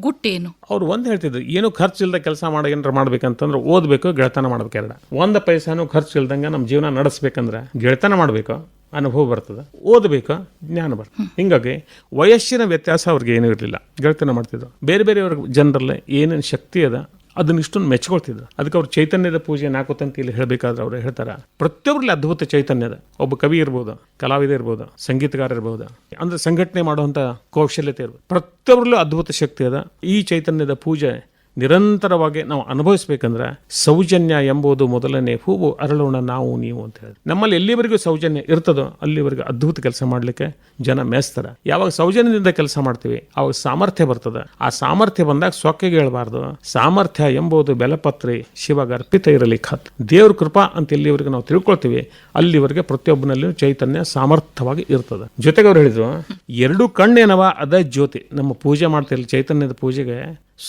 ಗುಟ್ಟೇನು? ಅವ್ರು ಒಂದು ಹೇಳ್ತಿದ್ರು, ಏನು ಖರ್ಚು ಇಲ್ಲದೆ ಕೆಲಸ ಏನಾರ ಮಾಡ್ಬೇಕಂತಂದ್ರೆ ಓದಬೇಕು, ಗೆಳೆತನ ಮಾಡ್ಬೇಕು. 1 ಪೈಸಾನು ಖರ್ಚು ಇಲ್ದಂಗೆ ನಮ್ಮ ಜೀವನ ನಡೆಸ್ಬೇಕಂದ್ರೆ ಗೆಳೆತನ ಮಾಡಬೇಕು, ಅನುಭವ ಬರ್ತದೆ, ಓದಬೇಕು, ಜ್ಞಾನ ಬರ್ತದೆ. ಹಿಂಗಾಗಿ ವಯಸ್ಸಿನ ವ್ಯತ್ಯಾಸ ಅವ್ರಿಗೆ ಏನೂ ಇರಲಿಲ್ಲ, ಗೆಳೆತನ ಮಾಡ್ತಿದ್ರು. ಬೇರೆ ಬೇರೆಯವ್ರಿಗೆ ಜನರಲ್ಲೇ ಏನೇನು ಶಕ್ತಿ ಅದ ಅದನ್ನ ಇಷ್ಟೊಂದು ಮೆಚ್ಕೊಳ್ತಿದ್ರು. ಅದಕ್ಕೆ ಅವ್ರು ಚೈತನ್ಯದ ಪೂಜೆ 4 ತಂತಿಯಲ್ಲಿ ಹೇಳಬೇಕಾದ್ರೆ ಅವ್ರು ಹೇಳ್ತಾರೆ, ಪ್ರತಿಯೊಬ್ಬರಲ್ಲಿ ಅದ್ಭುತ ಚೈತನ್ಯದ. ಒಬ್ಬ ಕವಿ ಇರ್ಬೋದು, ಕಲಾವಿದ ಇರ್ಬೋದು, ಸಂಗೀತಗಾರ ಇರ್ಬೋದು, ಅಂದ್ರೆ ಸಂಘಟನೆ ಮಾಡುವಂಥ ಕೌಶಲ್ಯತೆ ಇರ್ಬೋದು, ಪ್ರತಿಯೊಬ್ಬರಲ್ಲೂ ಅದ್ಭುತ ಶಕ್ತಿ ಅದ. ಈ ಚೈತನ್ಯದ ಪೂಜೆ ನಿರಂತರವಾಗಿ ನಾವು ಅನುಭವಿಸ್ಬೇಕಂದ್ರೆ ಸೌಜನ್ಯ ಎಂಬುದು ಮೊದಲನೇ ಹೂವು, ಅರಳೋಣ ನಾವು ನೀವು ಅಂತ ಹೇಳಿ. ನಮ್ಮಲ್ಲಿ ಎಲ್ಲಿವರೆಗೂ ಸೌಜನ್ಯ ಇರ್ತದೋ ಅಲ್ಲಿವರೆಗೂ ಅದ್ಭುತ ಕೆಲಸ ಮಾಡಲಿಕ್ಕೆ ಜನ ಮೆಚ್ತಾರೆ. ಯಾವಾಗ ಸೌಜನ್ಯದಿಂದ ಕೆಲಸ ಮಾಡ್ತೀವಿ ಅವಾಗ ಸಾಮರ್ಥ್ಯ ಬರ್ತದೆ. ಆ ಸಾಮರ್ಥ್ಯ ಬಂದಾಗ ಸೊಕ್ಕೆಗೆ ಹೇಳ್ಬಾರ್ದು. ಸಾಮರ್ಥ್ಯ ಎಂಬುದು ಬೆಲಪತ್ರಿ ಶಿವಗ ಅರ್ಪಿತ ಇರಲಿ ಖತ್. ದೇವ್ರ ಕೃಪಾ ಅಂತ ಎಲ್ಲಿವರೆಗೂ ನಾವು ತಿಳ್ಕೊಳ್ತೀವಿ ಅಲ್ಲಿವರೆಗೆ ಪ್ರತಿಯೊಬ್ಬನಲ್ಲೂ ಚೈತನ್ಯ ಸಾಮರ್ಥ್ಯವಾಗಿ ಇರ್ತದೆ. ಜೊತೆಗೆ ಅವ್ರು ಹೇಳಿದ್ರು, 2 ಕಣ್ಣೇನವ ಅದ ಜ್ಯೋತಿ. ನಮ್ಮ ಪೂಜೆ ಮಾಡ್ತಿರಲಿ ಚೈತನ್ಯದ ಪೂಜೆಗೆ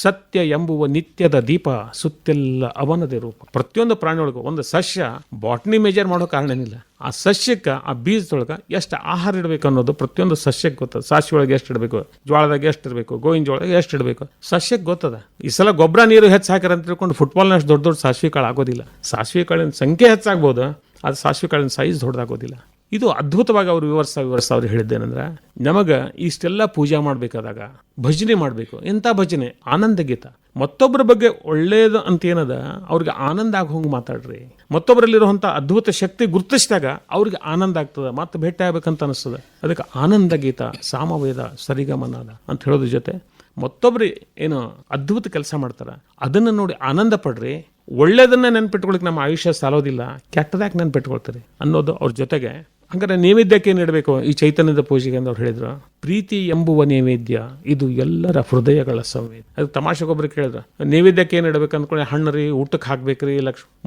ಸತ್ಯ ಎಂಬುವ ನಿತ್ಯದ ದೀಪ, ಸುತ್ತೆಲ್ಲ ಅವನದೇ ರೂಪ. ಪ್ರತಿಯೊಂದು ಪ್ರಾಣಿಯೊಳಗೂ ಒಂದು ಸಸ್ಯ ಬಾಟ್ನಿ ಮೇಜರ್ ಮಾಡೋ ಕಾರಣ ಏನಿಲ್ಲ. ಆ ಸಸ್ಯಕ್ಕೆ ಆ ಬೀಜದೊಳಗೆ ಎಷ್ಟು ಆಹಾರ ಇಡಬೇಕು ಅನ್ನೋದು ಪ್ರತಿಯೊಂದು ಸಸ್ಯಕ್ಕೆ ಗೊತ್ತದ. ಸಾಸಿವೆ ಒಳಗೆ ಎಷ್ಟು ಇಡಬೇಕು, ಜೋಳದಾಗ ಎಷ್ಟು ಇರಬೇಕು, ಗೋವಿನ ಜೋಳದಾಗ ಎಷ್ಟು ಇಡಬೇಕು, ಸಸ್ಯಕ್ಕೆ ಗೊತ್ತದ. ಈ ಸಲ ಗೊಬ್ಬರ ನೀರು ಹೆಚ್ಚು ಹಾಕಿರ ಅಂತ ತಿಳ್ಕೊಂಡು ಫುಟ್ಬಾಲ್ನಷ್ಟು ದೊಡ್ಡ ಸಾಸಿವೆ ಕಾಳು ಆಗೋದಿಲ್ಲ. ಸಾಸಿವೆ ಕಾಳಿನ ಸಂಖ್ಯೆ ಹೆಚ್ಚಾಗ್ಬೋದು, ಅದು ಸಾಸಿವೆ ಕಾಳಿನ ಸೈಜ್ ದೊಡ್ಡದಾಗೋದಿಲ್ಲ. ಇದು ಅದ್ಭುತವಾಗಿ ಅವರು ವಿವರಿಸ್ತಾ ಅವ್ರು ಹೇಳಿದ್ದೇನೆಂದ್ರೆ, ನಮಗೆ ಇಷ್ಟೆಲ್ಲ ಪೂಜೆ ಮಾಡಬೇಕಾದಾಗ ಭಜನೆ ಮಾಡಬೇಕು. ಎಂಥ ಭಜನೆ? ಆನಂದ ಗೀತ. ಮತ್ತೊಬ್ಬರ ಬಗ್ಗೆ ಒಳ್ಳೇದು ಅಂತ ಏನದ ಅವ್ರಿಗೆ ಆನಂದ ಆಗೋ ಹಂಗೆ ಮಾತಾಡ್ರಿ. ಮತ್ತೊಬ್ಬರಲ್ಲಿರುವಂಥ ಅದ್ಭುತ ಶಕ್ತಿ ಗುರುತಿಸಿದಾಗ ಅವ್ರಿಗೆ ಆನಂದ ಆಗ್ತದೆ, ಮತ್ತೆ ಭೇಟಿ ಆಗ್ಬೇಕಂತ ಅನಿಸ್ತದೆ. ಅದಕ್ಕೆ ಆನಂದ ಗೀತ, ಸಾಮವೇದ, ಸರಿಗಮನಾದ ಅಂತ ಹೇಳೋದ್ರ ಜೊತೆ ಮತ್ತೊಬ್ರು ಏನು ಅದ್ಭುತ ಕೆಲಸ ಮಾಡ್ತಾರೆ ಅದನ್ನು ನೋಡಿ ಆನಂದ ಪಡ್ರಿ. ಒಳ್ಳೇದನ್ನ ನೆನ್ಪಿಟ್ಕೊಳಕ್ಕೆ ನಮ್ಮ ಆಯುಷ್ಯ ಸಾಲೋದಿಲ್ಲ, ಕೆಟ್ಟದಾಗಿ ನೆನ್ಪಿಟ್ಕೊಳ್ತೀರಿ ಅನ್ನೋದು ಅವ್ರ ಜೊತೆಗೆ. ಹಂಗಾರೆ ನೈವೇದ್ಯಕ್ಕೆ ಏನು ಇಡಬೇಕು ಈ ಚೈತನ್ಯದ ಪೂಜೆಗೆ ಅಂತ ಅವ್ರು ಹೇಳಿದ್ರು, ಪ್ರೀತಿ ಎಂಬುವ ನೈವೇದ್ಯ ಇದು ಎಲ್ಲರ ಹೃದಯಗಳ ಸಂವೇದ. ಅದು ತಮಾಷೆಗೊಬ್ಬರು ಕೇಳಿದ್ರು, ನೈವೇದ್ಯಕ್ಕೆ ಏನು ಇಡಬೇಕು ಅಂದ್ಕೊಂಡು, ಹಣ್ಣು ಊಟಕ್ಕೆ ಹಾಕ್ಬೇಕ್ರಿ,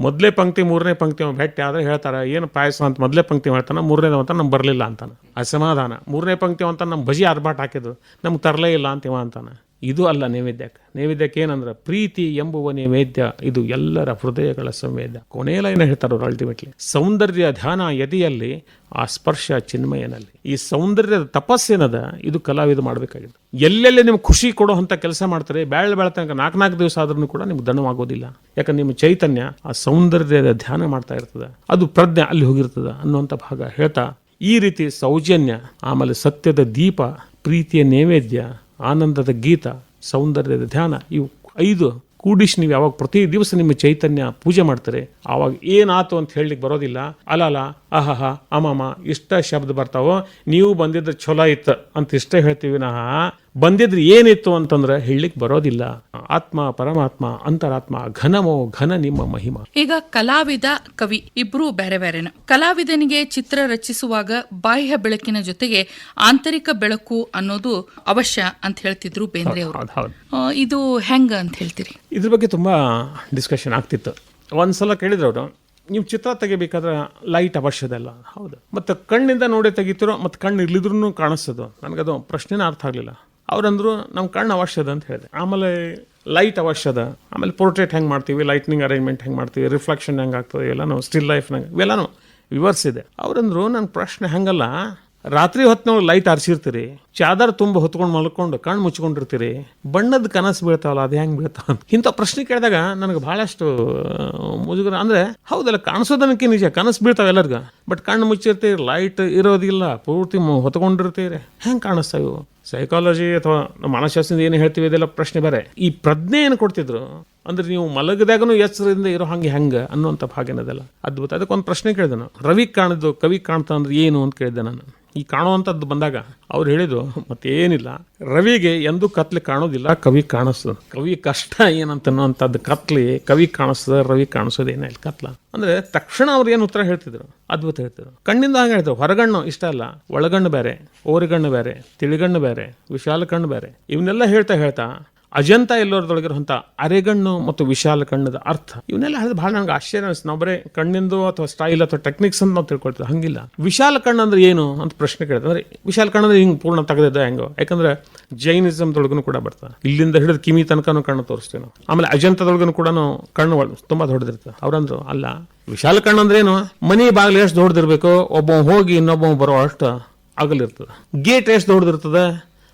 ಮೊದಲೇ ಪಂಕ್ತಿ 3ನೇ ಪಂಕ್ತಿ ಭೇಟಿ ಆದರೆ ಹೇಳ್ತಾರೆ, ಏನು ಪಾಯಸ ಅಂತ ಮೊದಲೇ ಪಂಕ್ತಿ ಹೇಳ್ತಾನೆ, 3ನೇದು ಅಂತ ನಮ್ಗೆ ಬರಲಿಲ್ಲ ಅಂತಾನೆ. ಅಸಮಾಧಾನ. 3ನೇ ಪಂಕ್ತಿ ಅಂತ ನಮ್ಮ ಬಜಿ ಆರ್ಭಾಟ ಹಾಕಿದ್ರು, ನಮ್ಗೆ ತರಲೇ ಇಲ್ಲ ಅಂತೀವ ಅಂತಾನೆ. ಇದು ಅಲ್ಲ ನೈವೇದ್ಯಕ್ಕೆ ಏನಂದ್ರೆ ಪ್ರೀತಿ ಎಂಬುವ ನೈವೇದ್ಯ, ಇದು ಎಲ್ಲರ ಹೃದಯಗಳ ಸಂವೇದ್ಯ. ಕೊನೆಯ ಲೈನ್ ಹೇಳ್ತಾರೆ ಅಲ್ಟಿಮೇಟ್ಲಿ, ಸೌಂದರ್ಯ ಧ್ಯಾನ ಎದೆಯಲ್ಲಿ, ಆ ಸ್ಪರ್ಶ ಚಿನ್ಮಯನಲ್ಲಿ. ಈ ಸೌಂದರ್ಯದ ತಪಸ್ಸೇನದ ಇದು ಕಲಾವಿದ ಮಾಡಬೇಕಾಗಿದೆ. ಎಲ್ಲೆಲ್ಲಿ ನಿಮ್ಗೆ ಖುಷಿ ಕೊಡೋ ಅಂತ ಕೆಲಸ ಮಾಡ್ತಾರೆ, ಬೆಳತನಕ 4 ದಿವಸ ಆದ್ರೂ ಕೂಡ ನಿಮ್ಗೆ ದಣವಾಗೋದಿಲ್ಲ. ಯಾಕಂದ್ರೆ ನಿಮ್ಮ ಚೈತನ್ಯ ಆ ಸೌಂದರ್ಯದ ಧ್ಯಾನ ಮಾಡ್ತಾ ಇರ್ತದೆ, ಅದು ಪ್ರಜ್ಞೆ ಅಲ್ಲಿ ಹೋಗಿರ್ತದೆ ಅನ್ನುವಂಥ ಭಾಗ ಹೇಳ್ತಾ, ಈ ರೀತಿ ಸೌಜನ್ಯ, ಆಮೇಲೆ ಸತ್ಯದ ದೀಪ, ಪ್ರೀತಿಯ ನೈವೇದ್ಯ, ಆನಂದದ ಗೀತ, ಸೌಂದರ್ಯದ ಧ್ಯಾನ, ಇವು 5 ಕೂಡಿಸಿ ನೀವು ಯಾವಾಗ ಪ್ರತಿ ದಿವಸ ನಿಮ್ಮ ಚೈತನ್ಯ ಪೂಜೆ ಮಾಡ್ತಾರೆ, ಆವಾಗ ಏನಾಯ್ತು ಅಂತ ಹೇಳಲಿಕ್ಕೆ ಬರೋದಿಲ್ಲ. ಅಲಲ ಅಹಹ ಅಮಮ ಇಷ್ಟ ಶಬ್ದ ಬರ್ತಾವೋ, ನೀವು ಬಂದಿದ್ರೆ ಚಲೋ ಇತ್ತು ಅಂತ ಇಷ್ಟೇ ಹೇಳ್ತೀವಿ ನಾ, ಬಂದಿದ್ರೆ ಏನಿತ್ತು ಅಂತಂದ್ರೆ ಹೇಳಲಿಕ್ಕೆ ಬರೋದಿಲ್ಲ. ಆತ್ಮ ಪರಮಾತ್ಮ ಅಂತರಾತ್ಮ ಘನಮೋ ಘನ ನಿಮ್ಮ ಮಹಿಮಾ. ಈಗ ಕಲಾವಿದ ಕವಿ ಇಬ್ರು ಬೇರೆ ಬೇರೆನ. ಕಲಾವಿದನಿಗೆ ಚಿತ್ರ ರಚಿಸುವಾಗ ಬಾಹ್ಯ ಬೆಳಕಿನ ಜೊತೆಗೆ ಆಂತರಿಕ ಬೆಳಕು ಅನ್ನೋದು ಅವಶ್ಯ ಅಂತ ಹೇಳ್ತಿದ್ರು ಬೇಂದ್ರೆ ಅವರು. ಇದು ಹೆಂಗ ಅಂತ ಹೇಳ್ತೀರಿ? ಇದ್ರ ಬಗ್ಗೆ ತುಂಬಾ ಡಿಸ್ಕಷನ್ ಆಗ್ತಿತ್ತು. ಒಂದ್ಸಲ ಕೇಳಿದ್ರು ಅವರು, ನೀವು ಚಿತ್ರ ತೆಗಿಬೇಕಾದ್ರೆ ಲೈಟ್ ಅವಶ್ಯದಲ್ಲ. ಹೌದು, ಮತ್ತು ಕಣ್ಣಿಂದ ನೋಡಿ ತೆಗಿತಿರೋ, ಮತ್ತು ಕಣ್ಣು ಇರ್ಲಿದ್ರೂ ಕಾಣಿಸ್ತದೋ, ನನಗದು ಪ್ರಶ್ನೆನೇ ಅರ್ಥ ಆಗಲಿಲ್ಲ. ಅವ್ರಂದ್ರು ನಮ್ಮ ಕಣ್ಣು ಅವಶ್ಯದ ಅಂತ ಹೇಳಿದೆ. ಆಮೇಲೆ ಲೈಟ್ ಅವಶ್ಯದ, ಆಮೇಲೆ ಪೋರ್ಟ್ರೇಟ್ ಹೆಂಗೆ ಮಾಡ್ತೀವಿ, ಲೈಟ್ನಿಂಗ್ ಅರೇಂಜ್ಮೆಂಟ್ ಹೆಂಗೆ ಮಾಡ್ತೀವಿ, ರಿಫ್ಲೆಕ್ಷನ್ ಹೆಂಗೆ ಆಗ್ತದೆ, ಇವೆಲ್ಲನೂ ಸ್ಟಿಲ್ ಲೈಫ್ನಾಗ ಇವೆಲ್ಲನೂ ವಿವರಿಸಿದೆ. ಅವ್ರಂದ್ರು ನನ್ನ ಪ್ರಶ್ನೆ ಹಂಗಲ್ಲ, ರಾತ್ರಿ ಹೊತ್ತಿನೊಳಗೆ ಲೈಟ್ ಆರಿಸಿರ್ತೀರಿ, ಚಾದರ್ ತುಂಬ ಹೊತ್ಕೊಂಡು ಮಲ್ಕೊಂಡು ಕಣ್ಣು ಮುಚ್ಕೊಂಡಿರ್ತೀರಿ, ಬಣ್ಣದ ಕನಸು ಬೀಳ್ತಾವಲ್ಲ ಅದು ಹೆಂಗೆ ಬೀಳ್ತಾವ ಇಂಥ ಪ್ರಶ್ನೆ ಕೇಳಿದಾಗ ನನಗೆ ಭಾಳಷ್ಟು ಮುಜುಗರ. ಅಂದರೆ ಹೌದಲ್ಲ, ಕಾಣಿಸೋದನಕ್ಕೆ ನಿಜ, ಕನಸು ಬೀಳ್ತಾವೆ ಎಲ್ಲರಿಗೂ, ಬಟ್ ಕಣ್ಣು ಮುಚ್ಚಿರ್ತೀರಿ, ಲೈಟ್ ಇರೋದಿಲ್ಲ, ಪೂರ್ತಿ ಹೊತ್ಕೊಂಡಿರ್ತೀರಿ, ಹೆಂಗೆ ಕಾಣಿಸ್ತಾವೆ ಇವು? ಸೈಕಾಲಜಿ ಅಥವಾ ಮನಃಶಾಸ್ತ್ರದ ಏನು ಹೇಳ್ತೀವಿ ಇದೆಲ್ಲ ಪ್ರಶ್ನೆ ಬೇರೆ. ಈ ಪ್ರಜ್ಞೆ ಏನು ಕೊಡ್ತಿದ್ರು ಅಂದ್ರೆ, ನೀವು ಮಲಗದಾಗನು ಎಚ್ಚರದಿಂದ ಇರೋ ಹೆಂಗೆ ಅನ್ನುವಂಥ ಭಾಗೇನದಲ್ಲ ಅದ್ಭುತ. ಅದಕ್ಕೊಂದು ಪ್ರಶ್ನೆ ಕೇಳಿದೆ ನಾನು, ರವಿ ಕಾಣಿದ್ದು ಕವಿ ಕಾಣ್ತಾ ಅಂದ್ರೆ ಏನು ಅಂತ ಕೇಳಿದೆ ನಾನು. ಈ ಕಾಣುವಂಥದ್ದು ಬಂದಾಗ ಅವ್ರು ಹೇಳಿದ್ರು, ಮತ್ತೇನಿಲ್ಲ, ರವಿಗೆ ಎಂದೂ ಕತ್ಲೆ ಕಾಣೋದಿಲ್ಲ, ಕವಿ ಕಾಣಿಸ್ತದೆ. ಕವಿ ಕಷ್ಟ ಏನಂತನ್ನುವಂಥದ್ದು ಕತ್ಲಿ, ಕವಿ ಕಾಣಿಸ್ತದೆ, ರವಿ ಕಾಣಿಸೋದೇನ ಇಲ್ಲ ಕತ್ಲ ಅಂದ್ರೆ. ತಕ್ಷಣ ಅವ್ರು ಏನು ಉತ್ತರ ಹೇಳ್ತಿದ್ರು, ಅದ್ಭುತ ಹೇಳ್ತಿದ್ರು. ಕಣ್ಣಿಂದ ಹಂಗೆ ಹೇಳ್ತಿದ್ರು, ಹೊರಗಣ್ಣು ಇಷ್ಟ ಅಲ್ಲ, ಒಳಗಣ್ಣು ಬೇರೆ, ಓರಿಗಣ್ಣು ಬೇರೆ, ತಿಳಿಗಣ್ಣು ಬೇರೆ, ವಿಶಾಲ ಕಣ್ಣು ಬೇರೆ, ಇವನ್ನೆಲ್ಲ ಹೇಳ್ತಾ ಅಜಂತ ಎಲ್ಲರದೊಳಗಿರುವಂಥ ಅರೆಗಣ್ಣು ಮತ್ತು ವಿಶಾಲ ಕಣ್ಣದ ಅರ್ಥ ಇವನ್ನೆಲ್ಲ ಹೇಳಿದ್ರೆ ಭಾಳ ನನಗೆ ಆಶ್ಚರ್ಯ ಅನಿಸ್ತು. ನಾವು ಬರೀ ಕಣ್ಣಿಂದು ಅಥವಾ ಸ್ಟೈಲ್ ಅಥವಾ ಟೆಕ್ನಿಕ್ಸ್ ಅಂತ ನಾವು ತಿಳ್ಕೊಳ್ತೀವಿ, ಹಂಗಿಲ್ಲ. ವಿಶಾಲ ಕಣ್ಣು ಅಂದ್ರೆ ಏನು ಅಂತ ಪ್ರಶ್ನೆ ಕೇಳಿದೆ. ಅಂದ್ರೆ ವಿಶಾಲ ಕಣ್ಣು ಅಂದ್ರೆ ಹಿಂಗೆ ಪೂರ್ಣ ತೆಗೆದಿದ್ದ ಹೆಂಗೋ, ಯಾಕಂದ್ರೆ ಜೈನಿಸಮ್ದೊಳಗೂ ಕೂಡ ಬರ್ತಾರೆ, ಇಲ್ಲಿಂದ ಹಿಡಿದು ಕಿಮಿ ತನಕನೂ ಕಣ್ಣು ತೋರಿಸ್ತೀವಿ ನಾವು. ಆಮೇಲೆ ಅಜಂತದೊಳಗೂ ಕೂಡ ಕಣ್ಣು ತುಂಬಾ ದೊಡ್ಡದಿರ್ತದೆ. ಅವ್ರಂದ್ರು ಅಲ್ಲ, ವಿಶಾಲ ಕಣ್ಣು ಅಂದ್ರೆ ಏನು, ಮನಿ ಬಾಗಿಲು ಎಷ್ಟು ದೊಡ್ಡದಿರ್ಬೇಕು, ಒಬ್ಬ ಹೋಗಿ ಇನ್ನೊಬ್ಬ ಬರೋ ಅಷ್ಟು ಅಗಲಿರ್ತದೆ. ಗೇಟ್ ಎಷ್ಟು ದೊಡ್ಡದಿರ್ತದೆ,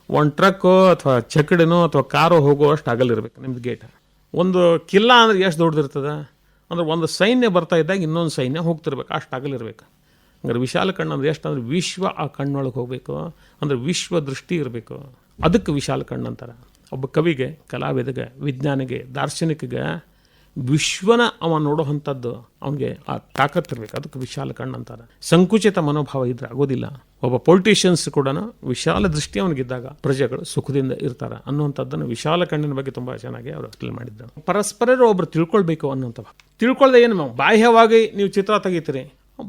ಒಂದು ಟ್ರಕ್ಕೋ ಅಥವಾ ಚಕಡಿನೋ ಅಥವಾ ಕಾರೋ ಹೋಗೋ ಅಷ್ಟು ಅಗಲಿರ್ಬೇಕು ನಿಮ್ದು ಗೇಟ್. ಒಂದು ಕಿಲ್ಲ ಅಂದ್ರೆ ಎಷ್ಟು ದೊಡ್ಡದಿರ್ತದೆ ಅಂದ್ರೆ, ಒಂದು ಸೈನ್ಯ ಬರ್ತಾ ಇದ್ದಾಗ ಇನ್ನೊಂದು ಸೈನ್ಯ ಹೋಗ್ತಿರ್ಬೇಕು, ಅಷ್ಟು ಅಗಲಿರ್ಬೇಕು. ಹಂಗಾರೆ ವಿಶಾಲ ಕಣ್ಣು ಅಂದ್ರೆ ಎಷ್ಟು ಅಂದ್ರೆ, ವಿಶ್ವ ಆ ಕಣ್ಣೊಳಗೆ ಹೋಗಬೇಕು ಅಂದ್ರೆ ವಿಶ್ವ ದೃಷ್ಟಿ ಇರಬೇಕು, ಅದಕ್ಕೆ ವಿಶಾಲ ಕಣ್ಣು ಅಂತಾರೆ. ಒಬ್ಬ ಕವಿಗೆ, ಕಲಾವಿದಗೆ, ವಿಜ್ಞಾನಿಗೆ, ದಾರ್ಶನಿಕಗೆ ವಿಶ್ವನ ಅವ ನೋಡೋವಂಥದ್ದು ಅವನಿಗೆ ಆ ತಾಕತ್ತಿರ್ಬೇಕು, ಅದಕ್ಕೆ ವಿಶಾಲ ಕಣ್ಣು ಅಂತಾರೆ. ಸಂಕುಚಿತ ಮನೋಭಾವ ಇದ್ರೆ ಆಗೋದಿಲ್ಲ. ಒಬ್ಬ ಪೊಲಿಟಿಷಿಯನ್ಸ್ ಕೂಡ ವಿಶಾಲ ದೃಷ್ಟಿ ಅವನಿಗಿದ್ದಾಗ ಪ್ರಜೆಗಳು ಸುಖದಿಂದ ಇರ್ತಾರೆ ಅನ್ನುವಂಥದ್ದನ್ನು ವಿಶಾಲ ಕಣ್ಣಿನ ಬಗ್ಗೆ ತುಂಬ ಚೆನ್ನಾಗಿ ಅವರು ಎಕ್ಸ್ಪ್ಲೇನ್ ಮಾಡಿದ್ರು. ಪರಸ್ಪರರು ಒಬ್ರು ತಿಳ್ಕೊಳ್ಬೇಕು ಅನ್ನುವಂಥ ತಿಳ್ಕೊಳ್ದೆ ಏನು, ಬಾಹ್ಯವಾಗಿ ನೀವು ಚಿತ್ರ ತೆಗಿತೀರಿ,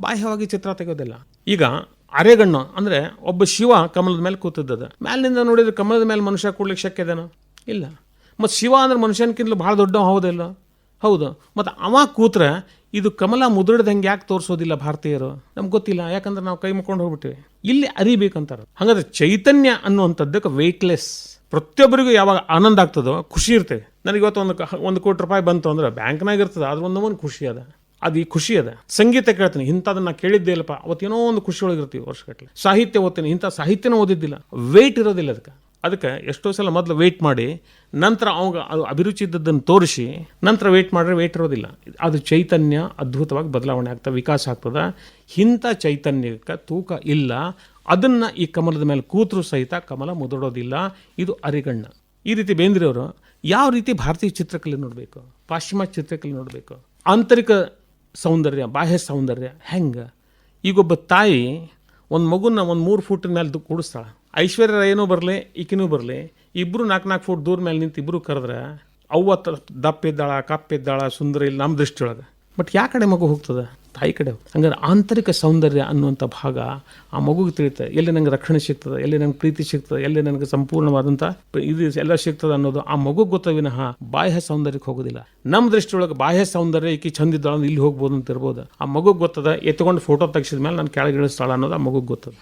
ಬಾಹ್ಯವಾಗಿ ಚಿತ್ರ ತೆಗೆಯೋದಿಲ್ಲ. ಈಗ ಅರೆಗಣ್ಣು ಅಂದರೆ, ಒಬ್ಬ ಶಿವ ಕಮಲದ ಮೇಲೆ ಕೂತಿದ್ದದ, ಮೇಲಿನಿಂದ ನೋಡಿದ್ರೆ ಕಮಲದ ಮೇಲೆ ಮನುಷ್ಯ ಕೂಡ್ಲಿಕ್ಕೆ ಶಕ್ಯ ಇದೇನೋ? ಇಲ್ಲ. ಮತ್ತು ಶಿವ ಅಂದ್ರೆ ಮನುಷ್ಯನಕ್ಕಿಂತಲೂ ಭಾಳ ದೊಡ್ಡ ಹೌದಿಲ್ಲ? ಹೌದು. ಮತ್ತು ಅವ ಕೂತ್ರೆ ಇದು ಕಮಲ ಮುದುಡ್ದಂಗೆ ಯಾಕೆ ತೋರಿಸೋದಿಲ್ಲ ಭಾರತೀಯರು? ನಮ್ಗೆ ಗೊತ್ತಿಲ್ಲ, ಯಾಕಂದ್ರೆ ನಾವು ಕೈ ಮುಕ್ಕೊಂಡು ಹೋಗ್ಬಿಟ್ಟಿವಿ. ಇಲ್ಲಿ ಅರಿಬೇಕಂತಾರೆ. ಹಾಗಾದ್ರೆ ಚೈತನ್ಯ ಅನ್ನುವಂಥದ್ದಕ್ಕೆ ವೆಯ್ಟ್ಲೆಸ್. ಪ್ರತಿಯೊಬ್ಬರಿಗೂ ಯಾವಾಗ ಆನಂದ ಆಗ್ತದೋ, ಖುಷಿ ಇರ್ತೇವೆ. ನನಗೆ ಇವತ್ತು ಒಂದು ಕೋಟಿ ರೂಪಾಯಿ ಬಂತು ಅಂದ್ರೆ ಬ್ಯಾಂಕ್ನಾಗ ಇರ್ತದೆ, ಅದ್ರ ಒಂದು ಖುಷಿ ಅದ, ಅದು ಈ ಖುಷಿ ಅದ. ಸಂಗೀತ ಕೇಳ್ತೀನಿ, ಇಂಥದನ್ನ ಕೇಳಿದ್ದೇ ಇಲ್ಲಪ್ಪ, ಅವತ್ತೇನೋ ಒಂದು ಖುಷಿ ಒಳಗಿರ್ತೀವಿ ವರ್ಷಗಟ್ಟಲೆ. ಸಾಹಿತ್ಯ ಓದ್ತೀನಿ, ಇಂಥ ಸಾಹಿತ್ಯನೂ ಓದಿದ್ದಿಲ್ಲ, ವೆಯ್ಟ್ ಇರೋದಿಲ್ಲ ಅದಕ್ಕೆ ಎಷ್ಟೋ ಸಲ ಮೊದಲು ವೆಯ್ಟ್ ಮಾಡಿ ನಂತರ ಅವಾಗ ಅದು ಅಭಿರುಚಿ ಇದ್ದದ್ದನ್ನು ತೋರಿಸಿ ನಂತರ ವೆಯ್ಟ್ ಮಾಡಿದ್ರೆ ವೆಯ್ಟ್ ಇರೋದಿಲ್ಲ. ಅದು ಚೈತನ್ಯ ಅದ್ಭುತವಾಗಿ ಬದಲಾವಣೆ ಆಗ್ತದೆ, ವಿಕಾಸ ಆಗ್ತದೆ. ಇಂಥ ಚೈತನ್ಯಕ್ಕೆ ತೂಕ ಇಲ್ಲ. ಅದನ್ನು ಈ ಕಮಲದ ಮೇಲೆ ಕೂತರೂ ಸಹಿತ ಕಮಲ ಮುದುಡೋದಿಲ್ಲ. ಇದು ಅರಿಗಣ್ಣ. ಈ ರೀತಿ ಬೇಂದ್ರೆಯವರು ಯಾವ ರೀತಿ ಭಾರತೀಯ ಚಿತ್ರಕಲೆ ನೋಡಬೇಕು, ಪಾಶ್ಚಿಮಾತ್ಯ ಚಿತ್ರಕಲೆ ನೋಡಬೇಕು, ಆಂತರಿಕ ಸೌಂದರ್ಯ, ಬಾಹ್ಯ ಸೌಂದರ್ಯ ಹೆಂಗೆ. ಈಗೊಬ್ಬ ತಾಯಿ ಒಂದು ಮಗುನ ಒಂದು 3 ಫೂಟಿನ ಮೇಲೆ ಕೂಡಿಸ್ತಾಳೆ. ಐಶ್ವರ್ಯ ರಾಯನೂ ಬರಲಿ, ಈಕಿನೂ ಬರಲಿ, ಇಬ್ಬರು 4 ಫೂಟ್ ದೂರ ಮೇಲೆ ನಿಂತು ಇಬ್ಬರು ಕರೆದ್ರೆ ಅವ್ವ ದಪ್ಪಿದ್ದಾಳ, ಕಪ್ಪಿದ್ದಾಳ, ಸುಂದರ ಇಲ್ಲ ನಮ್ಮ ದೃಷ್ಟಿಯೊಳಗೆ. ಬಟ್ ಯಾವ ಕಡೆ ಮಗು ಹೋಗ್ತದೆ? ತಾಯಿ ಕಡೆ. ಹಂಗಾರೆ ಆಂತರಿಕ ಸೌಂದರ್ಯ ಅನ್ನುವಂಥ ಭಾಗ ಆ ಮಗುಗೆ ತಿಳಿಯುತ್ತೆ. ಎಲ್ಲಿ ನನಗೆ ರಕ್ಷಣೆ ಸಿಗ್ತದೆ, ಎಲ್ಲಿ ನನಗೆ ಪ್ರೀತಿ ಸಿಗ್ತದೆ, ಎಲ್ಲಿ ನನಗೆ ಸಂಪೂರ್ಣವಾದಂಥ ಇದು ಎಲ್ಲ ಸಿಗ್ತದೆ ಅನ್ನೋದು ಆ ಮಗುಗೆ ಗೊತ್ತ ವಿನಃ ಬಾಹ್ಯ ಸೌಂದರ್ಯಕ್ಕೆ ಹೋಗೋದಿಲ್ಲ. ನಮ್ಮ ದೃಷ್ಟಿಯೊಳಗೆ ಬಾಹ್ಯ ಸೌಂದರ್ಯ ಈಕಿ ಚಂದಿದ್ದಾಳ ಅಂದ್ರೆ ಇಲ್ಲಿ ಹೋಗ್ಬೋದು ಅಂತ ಇರ್ಬೋದು. ಆ ಮಗುಗೆ ಗೊತ್ತದ, ಎತ್ಕೊಂಡು ಫೋಟೋ ತೆಗಿಸಿದ ಮೇಲೆ ನಾನು ಕೆಳಗೆ ಇಳಿಸ್ತಾಳ ಅನ್ನೋದು ಆ ಮಗುಗೆ ಗೊತ್ತದ.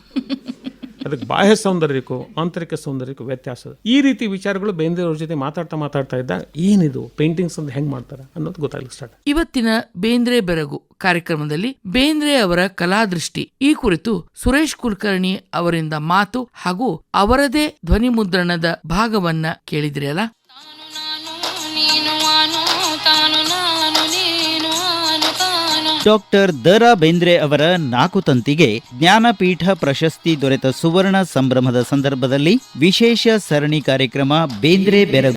ಅದಕ್ಕೆ ಬಾಹ್ಯ ಸೌಂದರ್ಯಕ್ಕೂ ಆಂತರಿಕ ಸೌಂದರ್ಯಕ್ಕೂ ವ್ಯತ್ಯಾಸ ಇದೆ. ಈ ರೀತಿ ವಿಚಾರಗಳು ಬೇಂದ್ರೆ ಅವ್ರ ಜೊತೆ ಮಾತಾಡ್ತಾ ಇದ್ದಾಗ ಏನಿದು ಪೇಂಟಿಂಗ್ಸ್ ಅಂತ ಹೆಂಗ್ ಮಾಡ್ತಾರೆ ಅನ್ನೋದು ಗೊತ್ತಾಗ್ಲಿಕ್ಕೆ ಸ್ಟಾರ್ಟ್. ಇವತ್ತಿನ ಬೇಂದ್ರೆ ಬೆರಗು ಕಾರ್ಯಕ್ರಮದಲ್ಲಿ ಬೇಂದ್ರೆ ಅವರ ಕಲಾದೃಷ್ಟಿ ಈ ಕುರಿತು ಸುರೇಶ್ ಕುಲಕರ್ಣಿ ಅವರಿಂದ ಮಾತು ಹಾಗೂ ಅವರದೇ ಧ್ವನಿ ಮುದ್ರಣದ ಭಾಗವನ್ನ ಕೇಳಿದ್ರಿ ಅಲ್ಲ. ಡಾಕ್ಟರ್ ದ.ರಾ. ಬೇಂದ್ರೆ ಅವರ 4 ತಂತಿಗೆ ಜ್ಞಾನಪೀಠ ಪ್ರಶಸ್ತಿ ದೊರೆತ ಸುವರ್ಣ ಸಂಭ್ರಮದ ಸಂದರ್ಭದಲ್ಲಿ ವಿಶೇಷ ಸರಣಿ ಕಾರ್ಯಕ್ರಮ ಬೇಂದ್ರೆ ಬೆರಗು